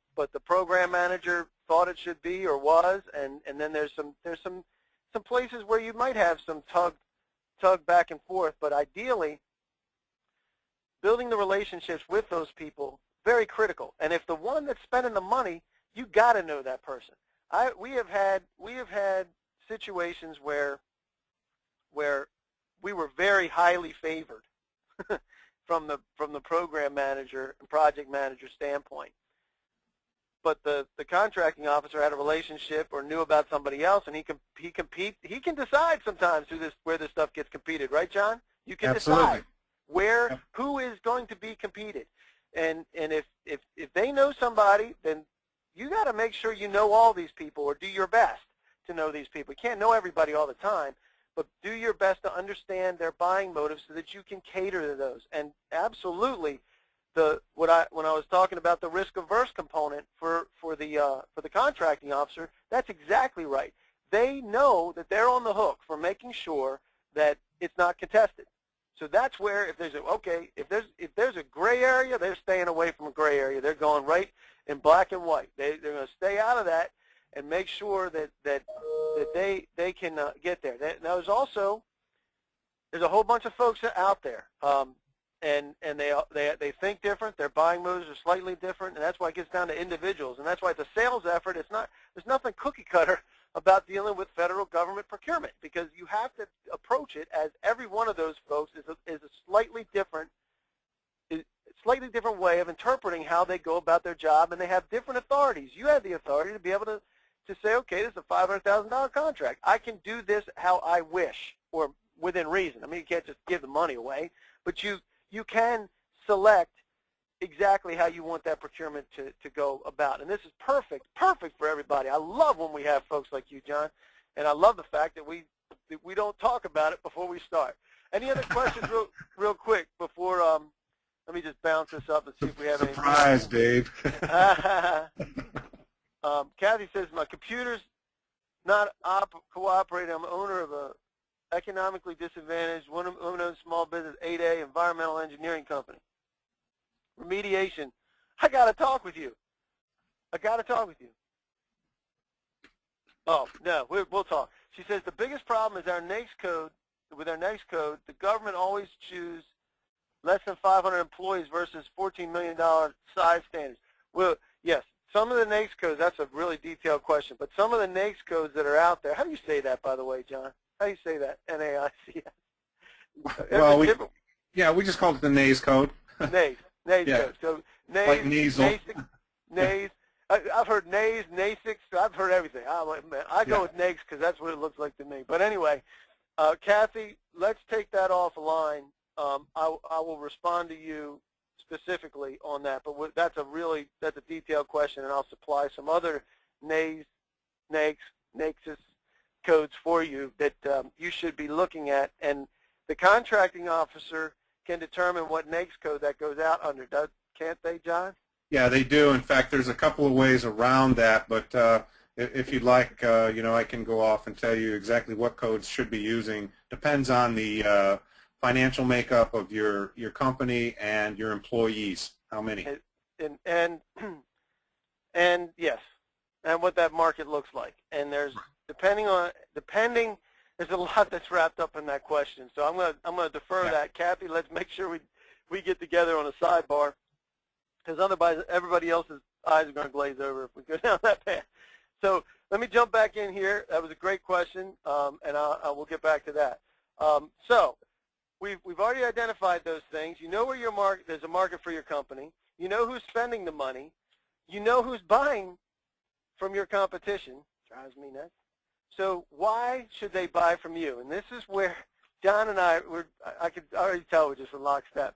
program manager thought it should be or was, and then there's some places where you might have some tug back and forth, but ideally, building the relationships with those people, very critical. And if the one that's spending the money, you got to know that person. We have had situations where we were very highly favored from the program manager and project manager standpoint. But the contracting officer had a relationship or knew about somebody else, and he can decide sometimes where this stuff gets competed, right, John? You can decide who is going to be competed. And if they know somebody, then you got to make sure you know all these people, or do your best to know these people. You can't know everybody all the time, but do your best to understand their buying motives so that you can cater to those. And absolutely, when I was talking about the risk-averse component for the contracting officer, that's exactly right. They know that they're on the hook for making sure that it's not contested. So that's where, if there's a gray area, they're staying away from a gray area. They're going right in black and white. They're going to stay out of that and make sure that they can get there. Now there's a whole bunch of folks out there, and they think different. Their buying moves are slightly different, and that's why it gets down to individuals. And that's why it's a sales effort. There's nothing cookie cutter about dealing with federal government procurement, because you have to approach it as every one of those folks is a slightly different way of interpreting how they go about their job, and they have different authorities. You have the authority to be able to say, okay, this is a $500,000 contract. I can do this how I wish, or within reason. I mean, you can't just give the money away, but you can select exactly how you want that procurement to go about. And this is perfect for everybody. I love when we have folks like you, John, and I love the fact that we don't talk about it before we start. Any other questions real quick before, let me just bounce this up and see if we have any. Surprise, Dave. Kathy says, my computer's not cooperating. I'm owner of a economically disadvantaged, woman-owned small business, 8A environmental engineering company. Remediation. I got to talk with you. Oh, no, we'll talk. She says the biggest problem is with our NAICS code, the government always choose less than 500 employees versus $14 million size standards. Well, yes, some of the NAICS codes, that's a really detailed question, but some of the NAICS codes that are out there, how do you say that, by the way, John? How do you say that, N-A-I-C-S? Well, we just call it the NAICS code. NAICS code. So NAICS, like nasal. NAICS. I've heard NAICS, NAICS, I've heard everything. I go with NAICS because that's what it looks like to me. But anyway, Kathy, let's take that offline. I will respond to you specifically on that, but that's a detailed question, and I'll supply some other NAICS codes for you that you should be looking at, and the contracting officer can determine what NAICS code that goes out under, can't they, John? Yeah, they do. In fact, there's a couple of ways around that, but if you'd like, I can go off and tell you exactly what codes should be using. Depends on the financial makeup of your company and your employees. How many? And yes, and what that market looks like. And there's depending, there's a lot that's wrapped up in that question. So I'm gonna defer that. Kathy, let's make sure we get together on a sidebar, because otherwise everybody else's eyes are going to glaze over if we go down that path. So let me jump back in here. That was a great question, and I will get back to that. So we've already identified those things. You know where there's a market for your company. You know who's spending the money. You know who's buying from your competition. Drives me nuts. So why should they buy from you? And this is where John and I could already tell we're just in lockstep.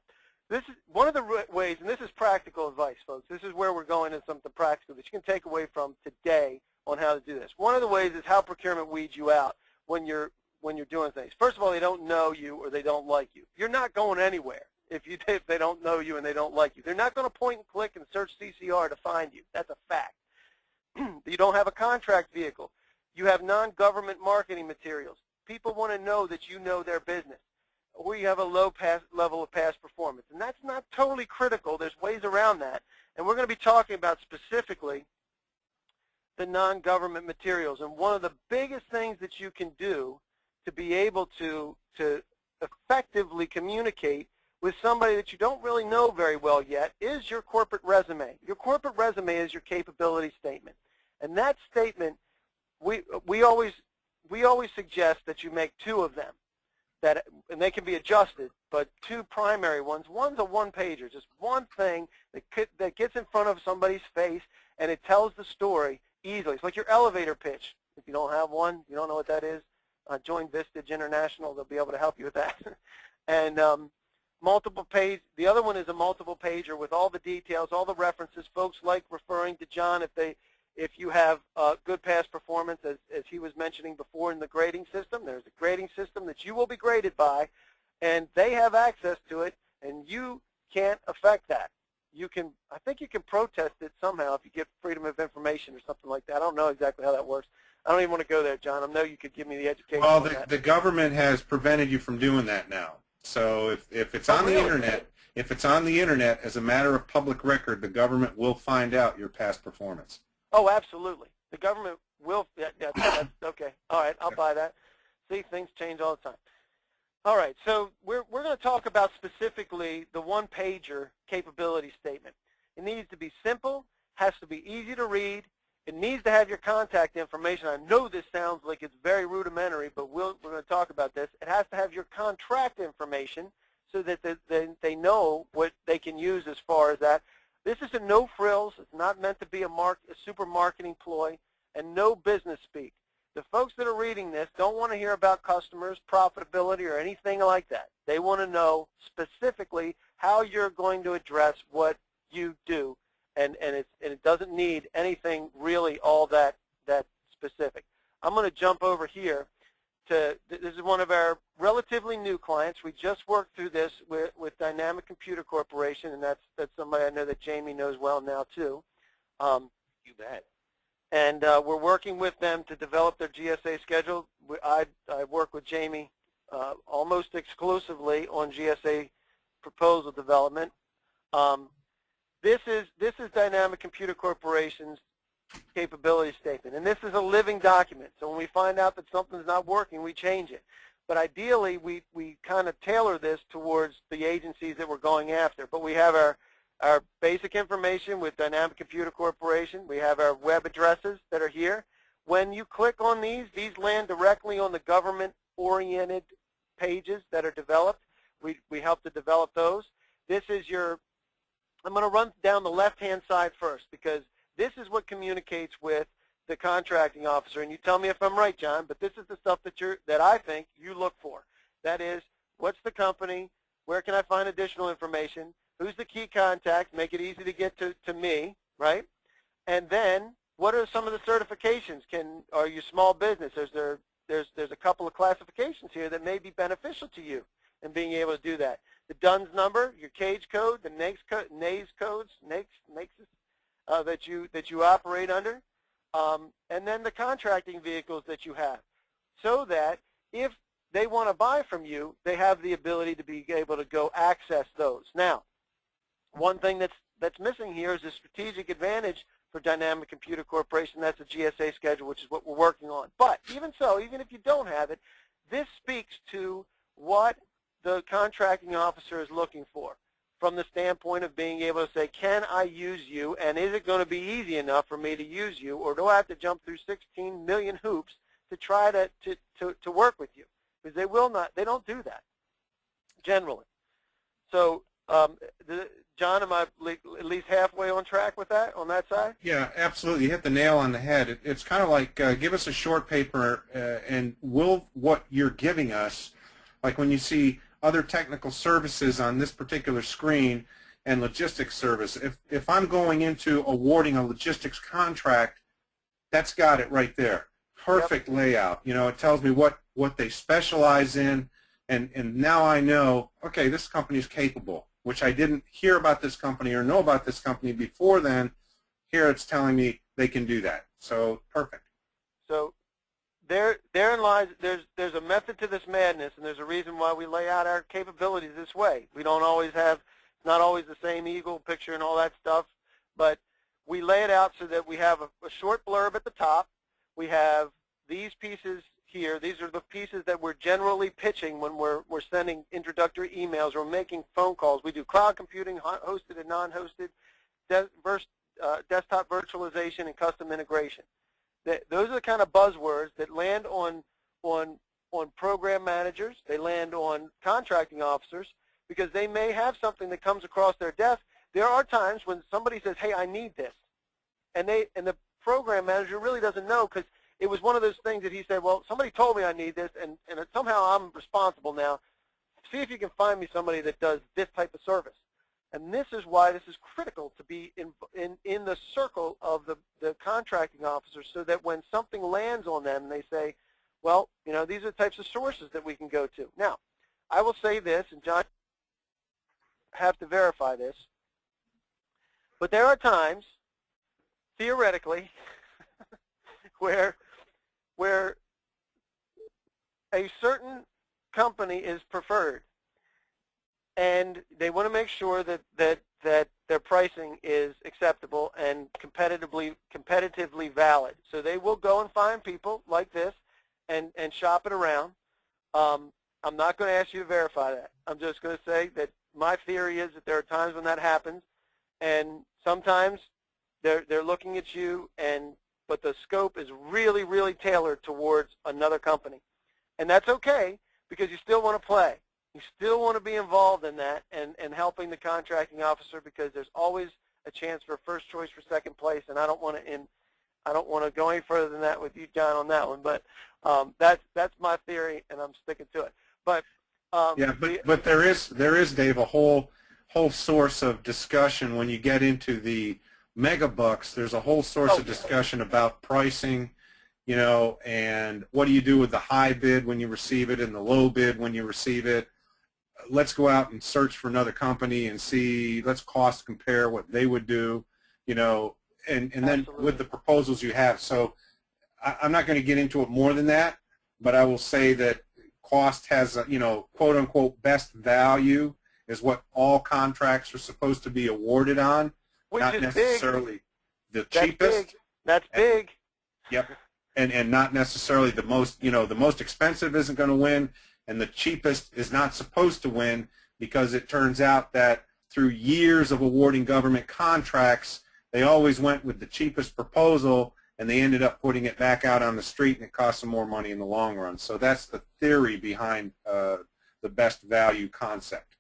This is one of the ways, and this is practical advice, folks. This is where we're going into something practical that you can take away from today on how to do this. One of the ways is how procurement weeds you out when you're doing things. First of all, they don't know you or they don't like you. You're not going anywhere if they don't know you and they don't like you. They're not going to point and click and search CCR to find you. That's a fact. You don't have a contract vehicle. You have non-government marketing materials. People want to know that you know their business. Or you have a low level of past performance. And that's not totally critical. There's ways around that. And we're going to be talking about specifically the non-government materials. And one of the biggest things that you can do to be able to effectively communicate with somebody that you don't really know very well yet is your corporate resume. Your corporate resume is your capability statement. And that statement, we always suggest that you make two of them. And they can be adjusted, but two primary ones. One's a one-pager, just one thing that gets in front of somebody's face, and it tells the story easily. It's like your elevator pitch. If you don't have one, you don't know what that is, join Vistage International. They'll be able to help you with that. And multiple page. The other one is a multiple pager with all the details, all the references. Folks like referring to John if you have good past performance, as he was mentioning before in the grading system. There's a grading system that you will be graded by, and they have access to it, and you can't affect that. I think you can protest it somehow if you get freedom of information or something like that. I don't know exactly how that works. I don't even want to go there, John. I know you could give me the education Well, on that. the government has prevented you from doing that now. So if it's on the internet, if it's on the internet as a matter of public record, the government will find out your past performance. Oh, absolutely. The government will. Yeah, that's okay. All right, I'll buy that. See, things change all the time. All right, so we're going to talk about specifically the one-pager capability statement. It needs to be simple, has to be easy to read. It needs to have your contact information. I know this sounds like it's very rudimentary, but we're going to talk about this. It has to have your contract information so that they know what they can use as far as that. This is a no frills. It's not meant to be a super marketing ploy, and no business speak. The folks that are reading this don't want to hear about customers, profitability, or anything like that. They want to know specifically how you're going to address what you do, and it doesn't need anything really all that specific. I'm going to jump over here to, this is one of our relatively new clients. We just worked through this with Dynamic Computer Corporation, and that's somebody I know that Jamie knows well now too. You bet. And we're working with them to develop their GSA schedule. I work with Jamie almost exclusively on GSA proposal development. This is Dynamic Computer Corporation's capability statement, and this is a living document. So when we find out that something's not working, we change it. But ideally, we kind of tailor this towards the agencies that we're going after. But we have our basic information with Dynamic Computer Corporation. We have our web addresses that are here. When you click on these land directly on the government-oriented pages that are developed. We help to develop those. This is I'm going to run down the left-hand side first because this is what communicates with the contracting officer. And you tell me if I'm right, John, but this is the stuff that I think you look for. That is, what's the company? Where can I find additional information? Who's the key contact? Make it easy to get to me, right? And then, what are some of the certifications? Are you small business? There's a couple of classifications here that may be beneficial to you in being able to do that. The DUNS number, your cage code, the NAICS codes, that you operate under, and then the contracting vehicles that you have, so that if they want to buy from you, they have the ability to be able to go access those. Now, one thing that's missing here is a strategic advantage for Dynamic Computer Corporation. That's a GSA schedule, which is what we're working on. But even so, even if you don't have it, this speaks to what the contracting officer is looking for from the standpoint of being able to say, can I use you, and is it going to be easy enough for me to use you, or do I have to jump through 16 million hoops to try to work with you? Because they don't do that generally. So, John, am I at least halfway on track with that, on that side? Yeah, absolutely. You hit the nail on the head. It's kind of like give us a short paper and what you're giving us, like when you see other technical services on this particular screen and logistics service. If I'm going into awarding a logistics contract, that's got it right there. Perfect layout. You know, it tells me what they specialize in, and now I know, okay, this company is capable, which I didn't hear about this company or know about this company before then. Here it's telling me they can do that. So perfect. So therein lies, there's a method to this madness, and there's a reason why we lay out our capabilities this way. We don't always have, not always the same eagle picture and all that stuff, but we lay it out so that we have a short blurb at the top. We have these pieces here. These are the pieces that we're generally pitching when we're sending introductory emails or making phone calls. We do cloud computing, hosted and non-hosted, desktop virtualization, and custom integration. Those are the kind of buzzwords that land on program managers. They land on contracting officers because they may have something that comes across their desk. There are times when somebody says, hey, I need this, and the program manager really doesn't know because it was one of those things that he said, well, somebody told me I need this, and somehow I'm responsible now. See if you can find me somebody that does this type of service. And this is why this is critical to be in the circle of the contracting officers, so that when something lands on them, they say, well, you know, these are the types of sources that we can go to. Now, I will say this, and John have to verify this, but there are times, theoretically, where a certain company is preferred, and they want to make sure that their pricing is acceptable and competitively valid. So they will go and find people like this and shop it around. I'm not going to ask you to verify that. I'm just going to say that my theory is that there are times when that happens, and sometimes they're looking at you, but the scope is really, really tailored towards another company. And that's okay, because you still want to play. You still want to be involved in that and helping the contracting officer, because there's always a chance for first choice for second place, and I don't want to go any further than that with you, John, on that one. But that's my theory, and I'm sticking to it. But yeah, but there is, Dave, a whole source of discussion when you get into the mega bucks. There's a whole source of discussion about pricing, you know, and what do you do with the high bid when you receive it and the low bid when you receive it. Let's go out and search for another company and see, let's cost compare what they would do, you know, and then with the proposals you have. So I'm not going to get into it more than that, but I will say that cost has, you know, quote unquote best value is what all contracts are supposed to be awarded on, which not is necessarily big. The cheapest. That's big. Yep. And not necessarily the most, you know, the most expensive isn't going to win, and the cheapest is not supposed to win, because it turns out that through years of awarding government contracts, they always went with the cheapest proposal, and they ended up putting it back out on the street, and it cost them more money in the long run. So that's the theory behind the best value concept.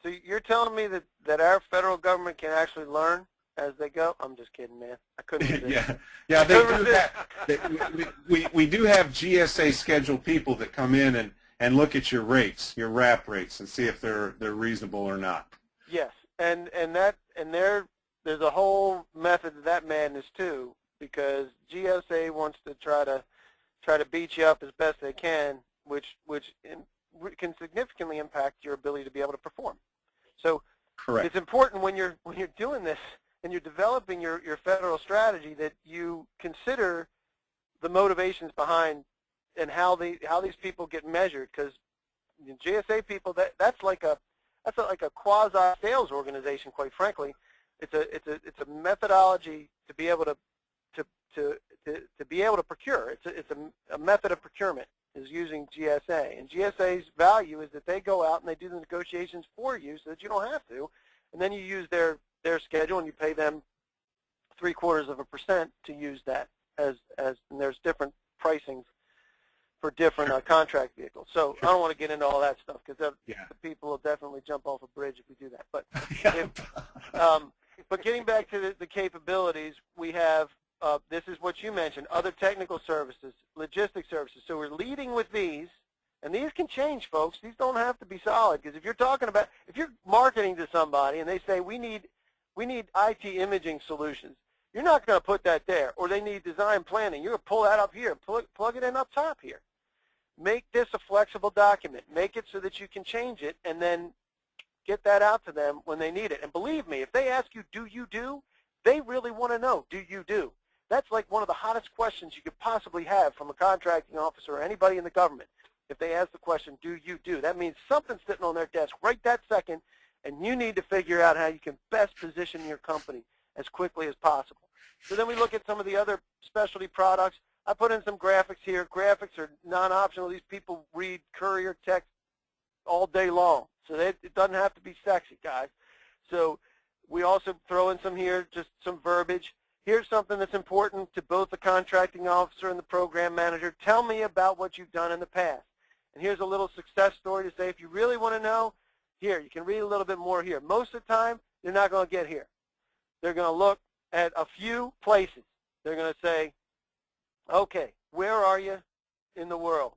So you're telling me that our federal government can actually learn as they go? I'm just kidding, man. I couldn't resist. Yeah, they do have, we do have GSA scheduled people that come in and look at your rates, your RAP rates, and see if they're reasonable or not. Yes, and there's a whole method to that madness too, because GSA wants to try to beat you up as best they can, which can significantly impact your ability to be able to perform. So correct. It's important when you're doing this and you're developing your federal strategy that you consider the motivations behind and how these people get measured, because GSA people, that's like a quasi sales organization, quite frankly. It's a methodology to be able to be able to procure. It's a method of procurement is using GSA, and GSA's value is that they go out and they do the negotiations for you so that you don't have to, and then you use their schedule and you pay them 0.75% to use that and there's different pricings for different contract vehicles. So I don't want to get into all that stuff, because the people will definitely jump off a bridge if we do that. But but getting back to the capabilities, we have this is what you mentioned: other technical services, logistics services. So we're leading with these, And these can change, folks. These don't have to be solid, because if you're marketing to somebody and they say we need IT imaging solutions, you're not going to put that there. Or they need design planning. You're going to pull that up here, plug it in up top here. Make this a flexible document. Make it so that you can change it and then get that out to them when they need it. And believe me, if they ask you, do you do, they really want to know, do you do? That's like one of the hottest questions you could possibly have from a contracting officer or anybody in the government. If they ask the question, do you do? That means something's sitting on their desk right that second, and you need to figure out how you can best position your company as quickly as possible. So then we look at some of the other specialty products. I put in some graphics here. Graphics are non-optional. These people read courier text all day long. So it doesn't have to be sexy, guys. So we also throw in some here, just some verbiage. Here's something that's important to both the contracting officer and the program manager. Tell me about what you've done in the past. And here's a little success story to say, if you really want to know, here, you can read a little bit more here. Most of the time, they're not going to get here. They're going to look at a few places. They're going to say, okay, where are you in the world?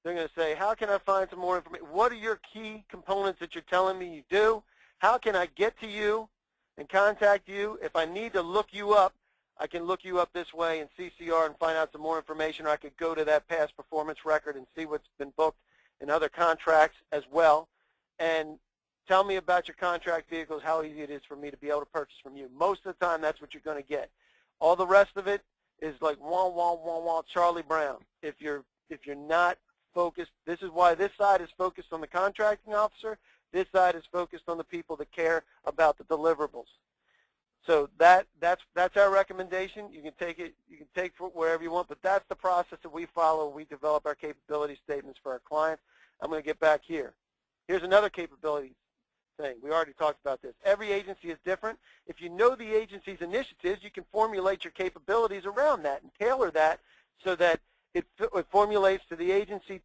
They're going to say, how can I find some more information? What are your key components that you're telling me you do? How can I get to you and contact you? If I need to look you up, I can look you up this way in CCR and find out some more information, or I could go to that past performance record and see what's been booked in other contracts as well. And tell me about your contract vehicles, how easy it is for me to be able to purchase from you. Most of the time, that's what you're going to get. All the rest of it is like wah, wah, wah, wah, Charlie Brown. If you're not focused, this is why this side is focused on the contracting officer. This side is focused on the people that care about the deliverables. So that's our recommendation. You can take it for wherever you want, but that's the process that we follow. We develop our capability statements for our clients. I'm going to get back here. Here's another capability thing. We already talked about this. Every agency is different. If you know the agency's initiatives, you can formulate your capabilities around that and tailor that so that it formulates to the agency's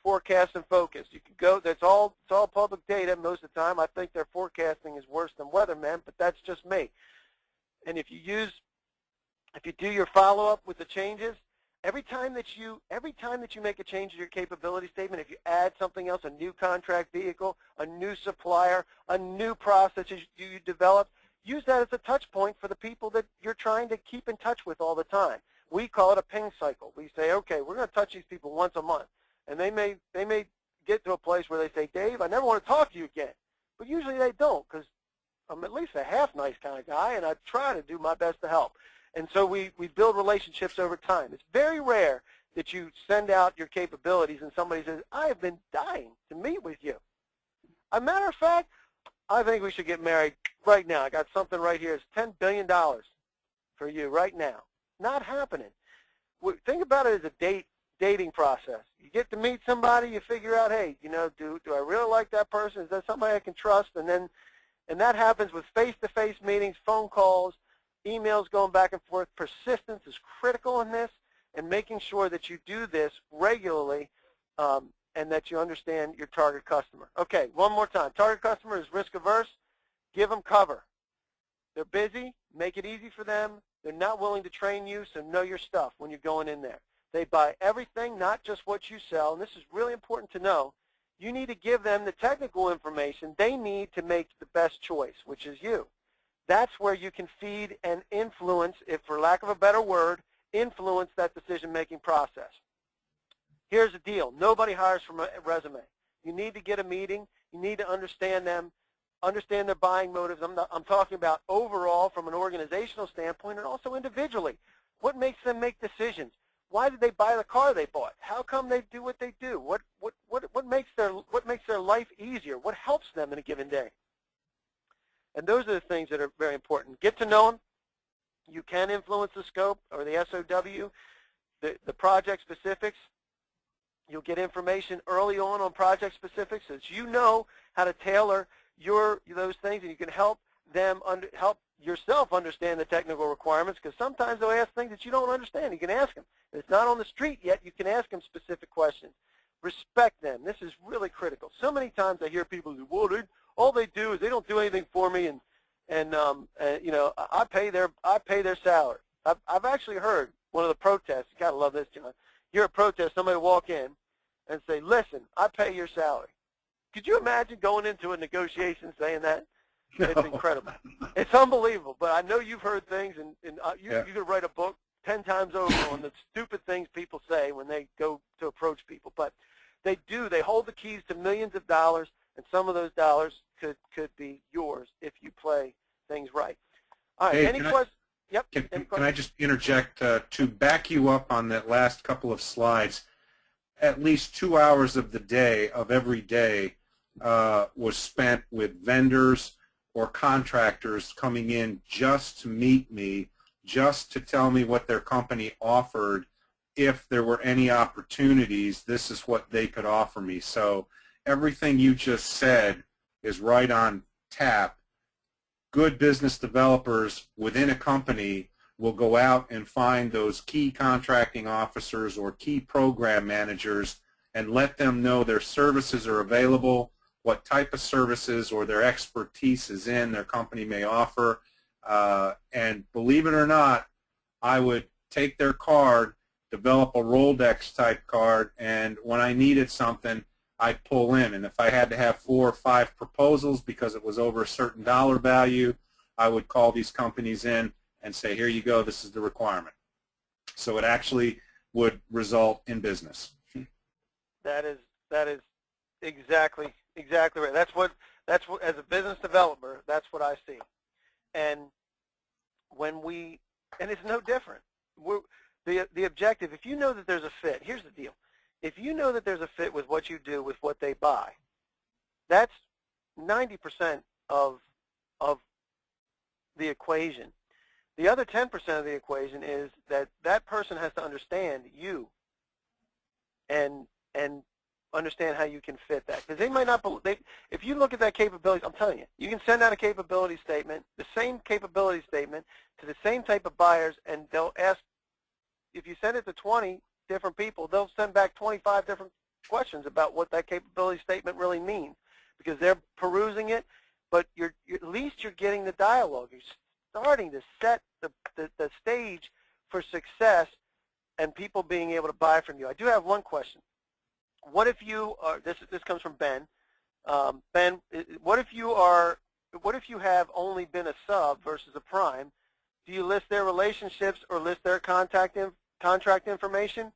forecast and focus. You can go. It's all public data most of the time. I think their forecasting is worse than weathermen, but that's just me. And if you do your follow-up with the changes, every time that you make a change to your capability statement, if you add something else, a new contract vehicle, a new supplier, a new process you develop, use that as a touch point for the people that you're trying to keep in touch with all the time. We call it a ping cycle. We say, okay, we're going to touch these people once a month. And they may get to a place where they say, Dave, I never want to talk to you again. But usually they don't, because I'm at least a half-nice kind of guy, and I try to do my best to help. And so we build relationships over time. It's very rare that you send out your capabilities and somebody says, I have been dying to meet with you. As a matter of fact, I think we should get married right now. I got something right here. It's $10 billion for you right now. Not happening. Think about it as a dating process. You get to meet somebody, you figure out, hey, do I really like that person? Is that somebody I can trust? And that happens with face-to-face meetings, phone calls, emails going back and forth. Persistence is critical in this, and making sure that you do this regularly and that you understand your target customer. Okay, one more time. Target customer is risk-averse. Give them cover. They're busy. Make it easy for them. They're not willing to train you, so know your stuff when you're going in there. They buy everything, not just what you sell, and this is really important to know. You need to give them the technical information they need to make the best choice, which is you. That's where you can feed and influence, if for lack of a better word, influence that decision-making process. Here's the deal. Nobody hires from a resume. You need to get a meeting. You need to understand them, understand their buying motives. I'm talking about overall from an organizational standpoint and also individually. What makes them make decisions? Why did they buy the car they bought? How come they do what they do? What makes their life easier? What helps them in a given day? And those are the things that are very important. Get to know them. You can influence the scope or the SOW, the project specifics. You'll get information early on project specifics so that you know how to tailor those things, and you can help them help yourself understand the technical requirements, because sometimes they'll ask things that you don't understand. You can ask them. If it's not on the street yet, you can ask them specific questions. Respect them. This is really critical. So many times I hear people say, well, all they do is they don't do anything for me, and I pay their salary. I've actually heard one of the protests. You gotta love this, John. You're at a protest, somebody walk in, and say, listen, I pay your salary. Could you imagine going into a negotiation saying that? No. It's incredible. It's unbelievable. But I know you've heard things, and Yeah. you could write a book 10 times over on the stupid things people say when they go to approach people. But they do. They hold the keys to millions of dollars, and some of those dollars could be yours if you play things right. All right. Hey, Any questions? Yep. Can I just interject to back you up on that last couple of slides? At least 2 hours of the day, of every day, was spent with vendors or contractors coming in just to meet me, just to tell me what their company offered. If there were any opportunities, this is what they could offer me. So everything you just said is right on tap. Good business developers within a company will go out and find those key contracting officers or key program managers and let them know their services are available, what type of services or their expertise is in their company may offer. And believe it or not, I would take their card, develop a Rolodex type card, and when I needed something, I'd pull in. And if I had to have 4 or 5 proposals because it was over a certain dollar value, I would call these companies in and say, here you go, this is the requirement. So it actually would result in business. That is exactly right. That's what as a business developer, that's what I see. And it's no different. The objective, if you know that there's a fit, here's the deal. If you know that there's a fit with what you do with what they buy, that's 90% of the equation. The other 10% of the equation is that person has to understand you and understand how you can fit that. Because they might not if you look at that capability, I'm telling you, you can send out a capability statement, the same capability statement to the same type of buyers, and they'll ask, if you send it to 20 different people, they'll send back 25 different questions about what that capability statement really means, because they're perusing it, but at least you're getting the dialogue. You're starting to set the stage for success and people being able to buy from you. I do have one question. What if you are, this comes from Ben. Ben, what if you have only been a sub versus a prime? Do you list their relationships or list their contract information?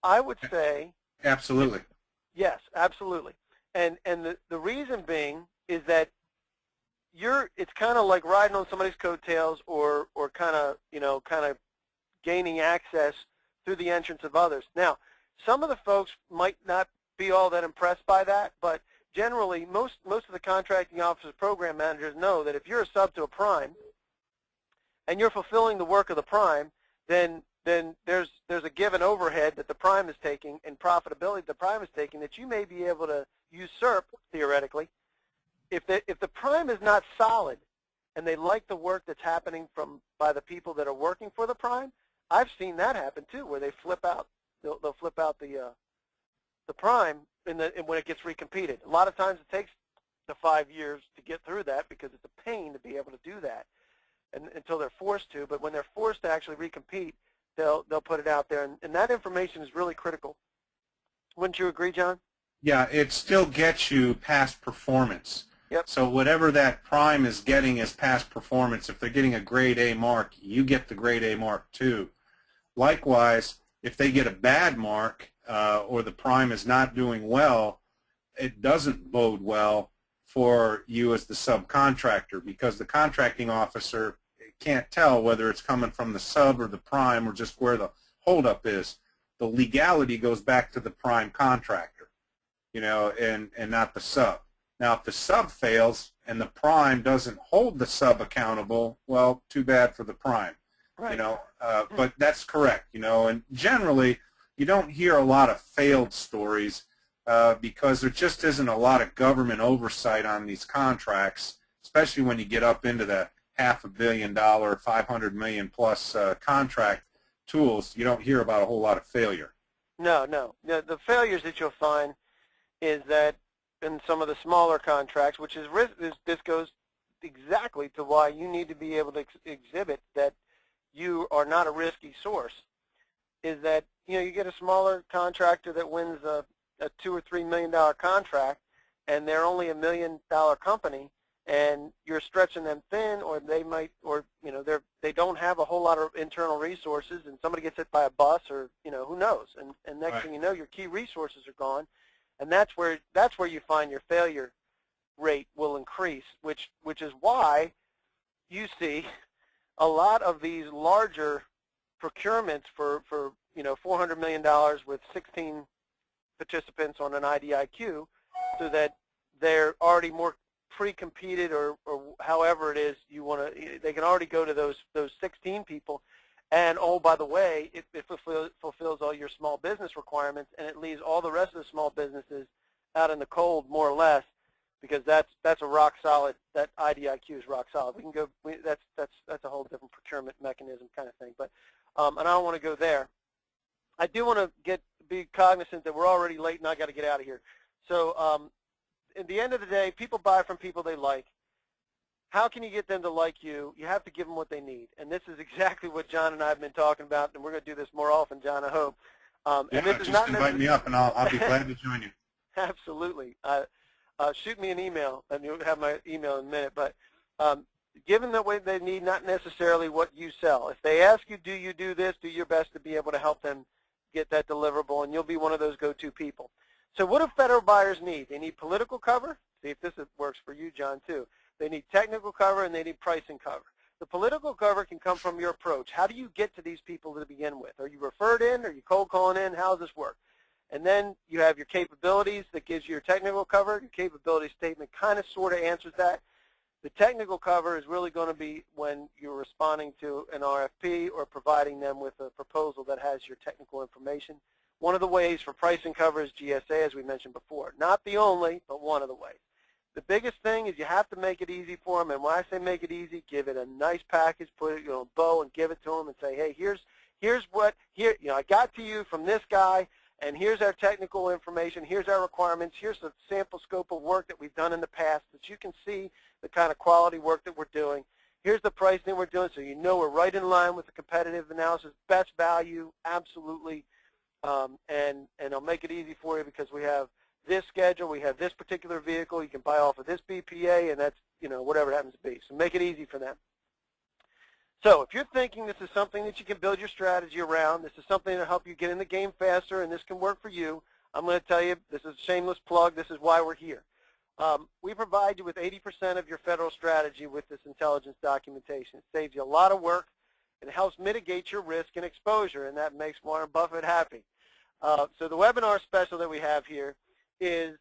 I would say absolutely. Yes, absolutely. And the reason being is that it's kind of like riding on somebody's coattails or kind of gaining access through the entrance of others. Now, some of the folks might not be all that impressed by that, but generally most of the contracting officers, program managers know that if you're a sub to a prime and you're fulfilling the work of the prime, then there's a given overhead that the prime is taking and profitability the prime is taking that you may be able to usurp theoretically. If the prime is not solid and they like the work that's happening by the people that are working for the prime, I've seen that happen too, where they flip out. They'll flip out the prime when it gets recompeted. A lot of times it takes the 5 years to get through that because it's a pain to be able to do that, until they're forced to. But when they're forced to actually recompete, they'll put it out there, and that information is really critical. Wouldn't you agree, John? Yeah, it still gets you past performance. Yep. So whatever that prime is getting as past performance, if they're getting a grade A mark, you get the grade A mark too. Likewise, if they get a bad mark or the prime is not doing well, it doesn't bode well for you as the subcontractor, because the contracting officer can't tell whether it's coming from the sub or the prime or just where the holdup is. The legality goes back to the prime contractor, and not the sub. Now, if the sub fails and the prime doesn't hold the sub accountable, well, too bad for the prime. Right. But that's correct, and generally you don't hear a lot of failed stories because there just isn't a lot of government oversight on these contracts, especially when you get up into the $500 million, 500 million plus contract tools. You don't hear about a whole lot of failure. No. The failures that you'll find is that in some of the smaller contracts, which is this goes exactly to why you need to be able to exhibit that you are not a risky source, is that you get a smaller contractor that wins a a $2 or $3 million contract, and they're only $1 million company, and you're stretching them thin, or they might, or they don't have a whole lot of internal resources, and somebody gets hit by a bus, or who knows, and next thing you know, your key resources are gone, and that's where you find your failure rate will increase, which is why you see a lot of these larger procurements for $400 million with 16 participants on an IDIQ, so that they're already more pre-competed, or however it is you want to. They can already go to those 16 people, and oh, by the way, it fulfills all your small business requirements, and it leaves all the rest of the small businesses out in the cold, more or less, because that's a rock solid. That IDIQ is rock solid. We can go. That's a whole different procurement mechanism kind of thing. But and I don't want to go there. I do want to be cognizant that we're already late, and I got to get out of here. So at the end of the day, people buy from people they like. How can you get them to like you? You have to give them what they need, and this is exactly what John and I have been talking about, and we're going to do this more often, John, I hope. Yeah, just invite me up, and I'll be glad to join you. Absolutely. Shoot me an email, and you'll have my email in a minute. But give them the way they need, not necessarily what you sell. If they ask you, do you do this, do your best to be able to help them get that deliverable, and you'll be one of those go-to people. So what do federal buyers need? They need political cover. See if this works for you, John, too. They need technical cover, and they need pricing cover. The political cover can come from your approach. How do you get to these people to begin with? Are you referred in? Are you cold calling in? How does this work? And then you have your capabilities that gives you your technical cover. Your capability statement kind of sort of answers that. The technical cover is really going to be when you're responding to an RFP or providing them with a proposal that has your technical information. One of the ways for pricing cover is GSA, as we mentioned before. Not the only, but one of the ways. The biggest thing is you have to make it easy for them, and when I say make it easy, give it a nice package, put it in a bow, and give it to them, and say, hey, here's what I got to you from this guy, and here's our technical information, here's our requirements, here's the sample scope of work that we've done in the past, that you can see the kind of quality work that we're doing. Here's the pricing we're doing, so you know we're right in line with the competitive analysis, best value, absolutely, and I'll make it easy for you because we have this schedule, we have this particular vehicle, you can buy off of this BPA, and that's, whatever it happens to be. So make it easy for them. So if you're thinking this is something that you can build your strategy around, this is something that will help you get in the game faster, and this can work for you, I'm going to tell you, this is a shameless plug, this is why we're here. We provide you with 80% of your federal strategy with this intelligence documentation. It saves you a lot of work, and it helps mitigate your risk and exposure, and that makes Warren Buffett happy. So the webinar special that we have here is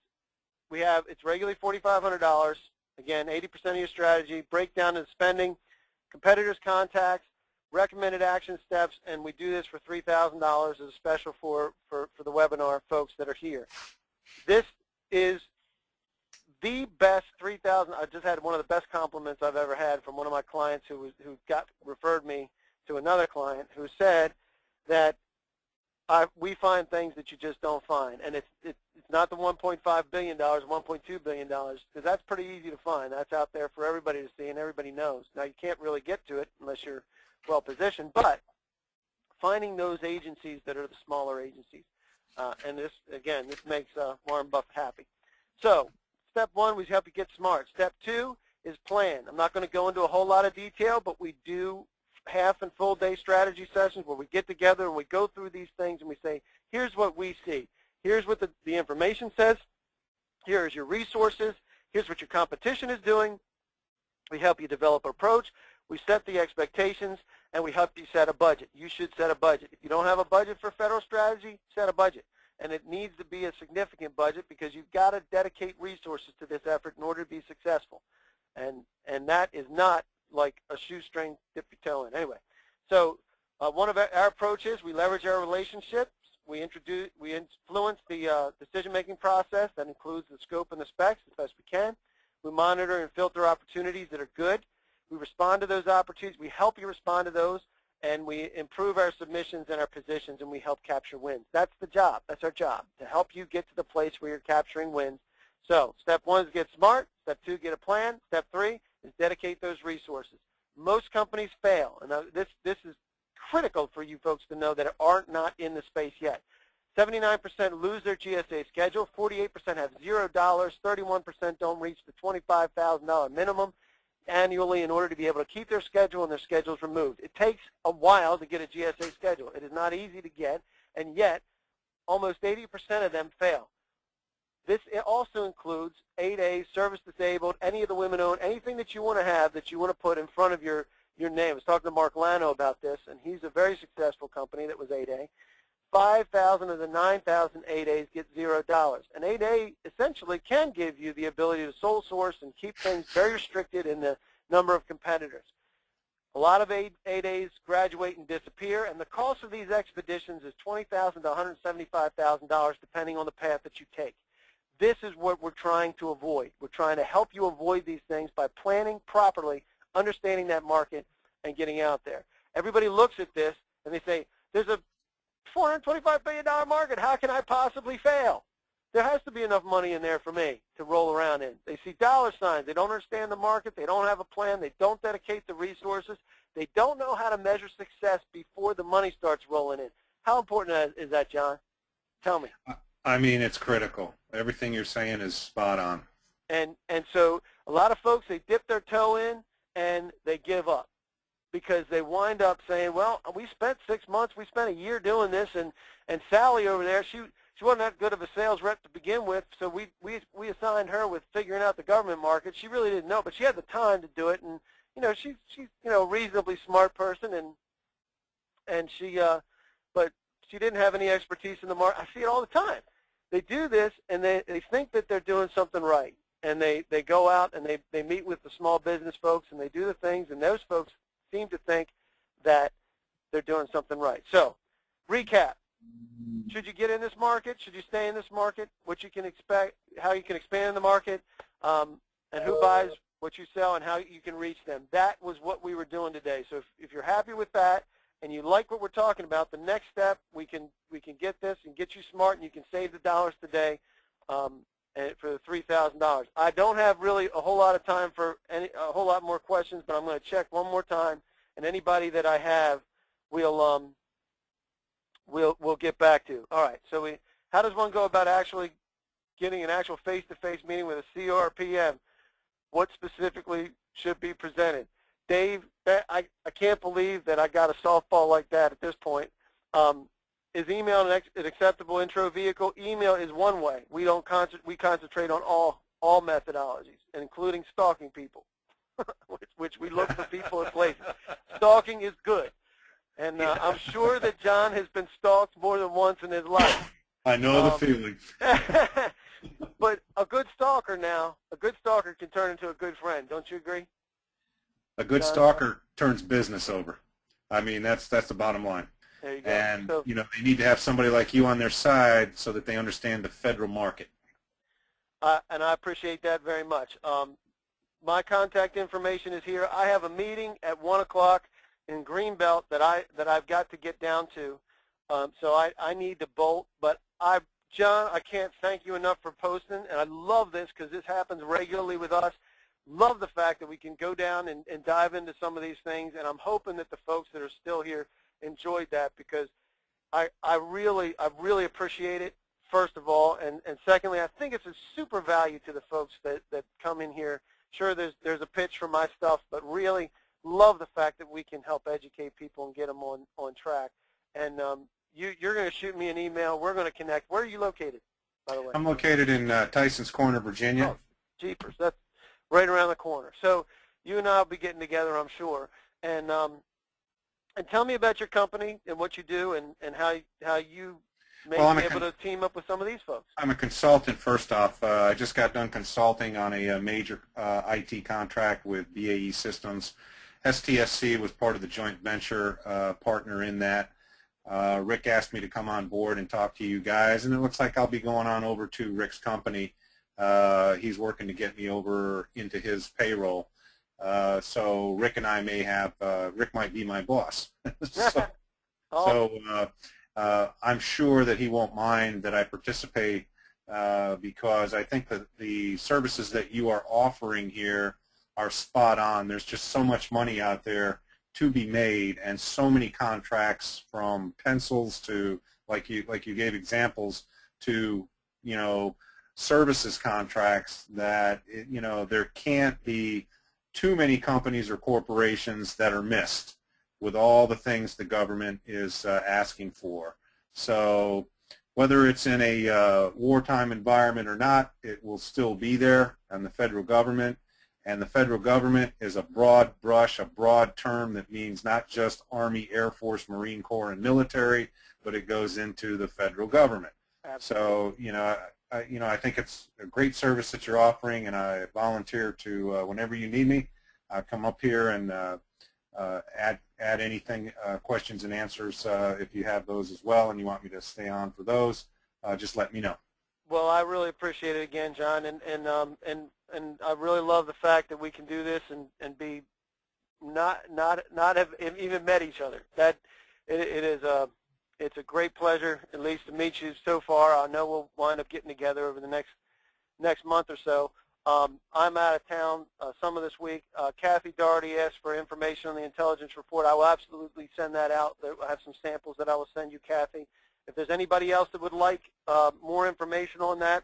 it's regularly $4,500. Again, 80% of your strategy, breakdown of spending, competitors' contacts, recommended action steps, and we do this for $3,000 as a special for the webinar folks that are here. This is the best 3,000. I just had one of the best compliments I've ever had from one of my clients who referred me to another client who said that we find things that you just don't find, and it's not the $1.5 billion, $1.2 billion, because that's pretty easy to find. That's out there for everybody to see, and everybody knows. Now, you can't really get to it unless you're well-positioned, but finding those agencies that are the smaller agencies, and this, again, this makes Warren Buffett happy. So step one was help you get smart. Step two is plan. I'm not going to go into a whole lot of detail, but we do half and full day strategy sessions where we get together and we go through these things and we say, here's what we see. Here's what the information says. Here's your resources. Here's what your competition is doing. We help you develop an approach. We set the expectations, and we help you set a budget. You should set a budget. If you don't have a budget for federal strategy, set a budget. And it needs to be a significant budget because you've got to dedicate resources to this effort in order to be successful. And that is not like a shoestring dip your toe in. Anyway, so one of our approaches, we leverage our relationships. We influence the decision-making process. That includes the scope and the specs as best we can. We monitor and filter opportunities that are good. We respond to those opportunities. We help you respond to those, and we improve our submissions and our positions, and we help capture wins. That's the job. That's our job, to help you get to the place where you're capturing wins. So step one is get smart. Step two, get a plan. Step three is dedicate those resources. Most companies fail, and this is critical for you folks to know that are not in the space yet. 79% lose their GSA schedule, 48% have $0, 31% don't reach the $25,000 minimum annually in order to be able to keep their schedule, and their schedule's removed. It takes a while to get a GSA schedule. It is not easy to get, and yet almost 80% of them fail. This also includes 8A, service disabled, any of the women-owned, anything that you want to have that you want to put in front of your name. I was talking to Mark Lano about this, and he's a very successful company that was 8A. 5,000 of the 9,000 8As get $0. An 8A essentially can give you the ability to sole source and keep things very restricted in the number of competitors. A lot of 8As graduate and disappear, and the cost of these expeditions is $20,000 to $175,000 depending on the path that you take. This is what we're trying to avoid. We're trying to help you avoid these things by planning properly, understanding that market, and getting out there. Everybody looks at this and they say, there's a $425 billion market. How can I possibly fail? There has to be enough money in there for me to roll around in. They see dollar signs. They don't understand the market. They don't have a plan. They don't dedicate the resources. They don't know how to measure success before the money starts rolling in. How important is that, John? Tell me. I mean, it's critical. Everything you're saying is spot on. And so a lot of folks, they dip their toe in and they give up, because they wind up saying, well, we spent 6 months, we spent a year doing this, and Sally over there, she wasn't that good of a sales rep to begin with, so we assigned her with figuring out the government market. She really didn't know, but she had the time to do it, and she's a reasonably smart person, and but she didn't have any expertise in the market. I see it all the time. They do this, and they think that they're doing something right, and they go out and they meet with the small business folks, and they do the things, and those folks seem to think that they're doing something right. So, recap. Should you get in this market? Should you stay in this market? What you can expect, how you can expand in the market, and who buys what you sell, and how you can reach them. That was what we were doing today. So if you're happy with that and you like what we're talking about, the next step, we can get this and get you smart, and you can save the dollars today and for the $3,000. I don't have really a whole lot of time for a whole lot more questions, but I'm going to check one more time, and anybody that I have, we'll get back to. All right. So how does one go about actually getting an actual face-to-face meeting with a CO or PM? What specifically should be presented? Dave, I can't believe that I got a softball like that at this point. Is email an acceptable intro vehicle? Email is one way. We concentrate on all methodologies, including stalking people, which we look for people in places. Stalking is good, and I'm sure that John has been stalked more than once in his life. I know the feeling. But a good stalker can turn into a good friend. Don't you agree? A good stalker turns business over. I mean, that's the bottom line. There you go. And, so, they need to have somebody like you on their side so that they understand the federal market. And I appreciate that very much. My contact information is here. I have a meeting at 1 o'clock in Greenbelt that I've got to get down to. So I need to bolt. But John, I can't thank you enough for posting. And I love this because this happens regularly with us. Love the fact that we can go down and dive into some of these things. And I'm hoping that the folks that are still here enjoyed that, because I really appreciate it, first of all, and secondly, I think it's a super value to the folks that come in here. Sure, there's a pitch for my stuff, but really love the fact that we can help educate people and get them on track. And you're going to shoot me an email. We're going to connect. Where are you located, by the way? I'm located in Tyson's Corner, Virginia. Oh, jeepers, that's right around the corner. So you and I will be getting together, I'm sure. And tell me about your company and what you do, and how you may be able to team up with some of these folks. I'm a consultant, first off. I just got done consulting on a major IT contract with BAE Systems. STSC was part of the joint venture partner in that. Rick asked me to come on board and talk to you guys, and it looks like I'll be going on over to Rick's company. He's working to get me over into his payroll. So Rick and I may have, Rick might be my boss. So I'm sure that he won't mind that I participate, because I think that the services that you are offering here are spot on. There's just so much money out there to be made, and so many contracts, from pencils to like you gave examples to, services contracts, that there can't be too many companies or corporations that are missed with all the things the government is asking for. So whether it's in a wartime environment or not, it will still be there on the federal government. And the federal government is a broad brush, a broad term that means not just Army, Air Force, Marine Corps, and military, but it goes into the federal government. Absolutely. So, I think it's a great service that you're offering, and I volunteer to, whenever you need me, come up here and add anything, questions and answers, if you have those as well, and you want me to stay on for those, just let me know. Well, I really appreciate it again, John, and I really love the fact that we can do this and be not have even met each other. That it's a great pleasure, at least to meet you so far. I know we'll wind up getting together over the next month or so. I'm out of town some of this week. Kathy Doherty asked for information on the intelligence report. I will absolutely send that out. I have some samples that I will send you, Kathy. If there's anybody else that would like more information on that,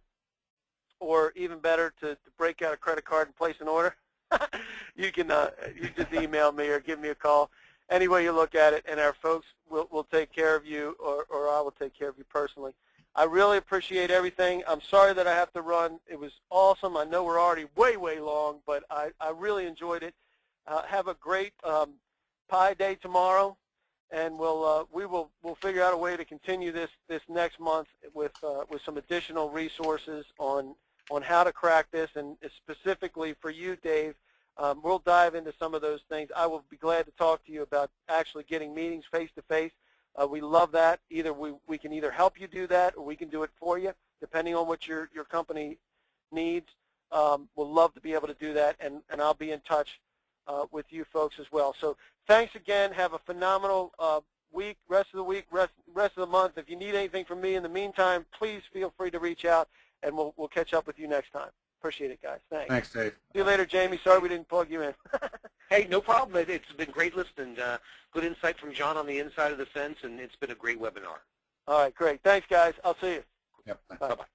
or even better, to break out a credit card and place an order, you just email me or give me a call. Any way you look at it, and our folks will take care of you, or I will take care of you personally. I really appreciate everything. I'm sorry that I have to run. It was awesome. I know we're already way long, but I really enjoyed it. Have a great Pi Day tomorrow. And we'll figure out a way to continue this next month with some additional resources on how to crack this, and specifically for you, Dave, we'll dive into some of those things. I will be glad to talk to you about actually getting meetings face to face. We love that. Either we can either help you do that, or we can do it for you, depending on what your company needs. We'll love to be able to do that, and I'll be in touch with you folks as well. So thanks again. Have a phenomenal week, rest of the week, rest of the month. If you need anything from me in the meantime, please feel free to reach out, and we'll catch up with you next time. Appreciate it, guys. Thanks. Thanks, Dave. See you later, Jamie. Sorry we didn't plug you in. Hey, no problem. It's been great listening. Good insight from John on the inside of the fence, and it's been a great webinar. All right, great. Thanks, guys. I'll see you. Yep. Bye-bye.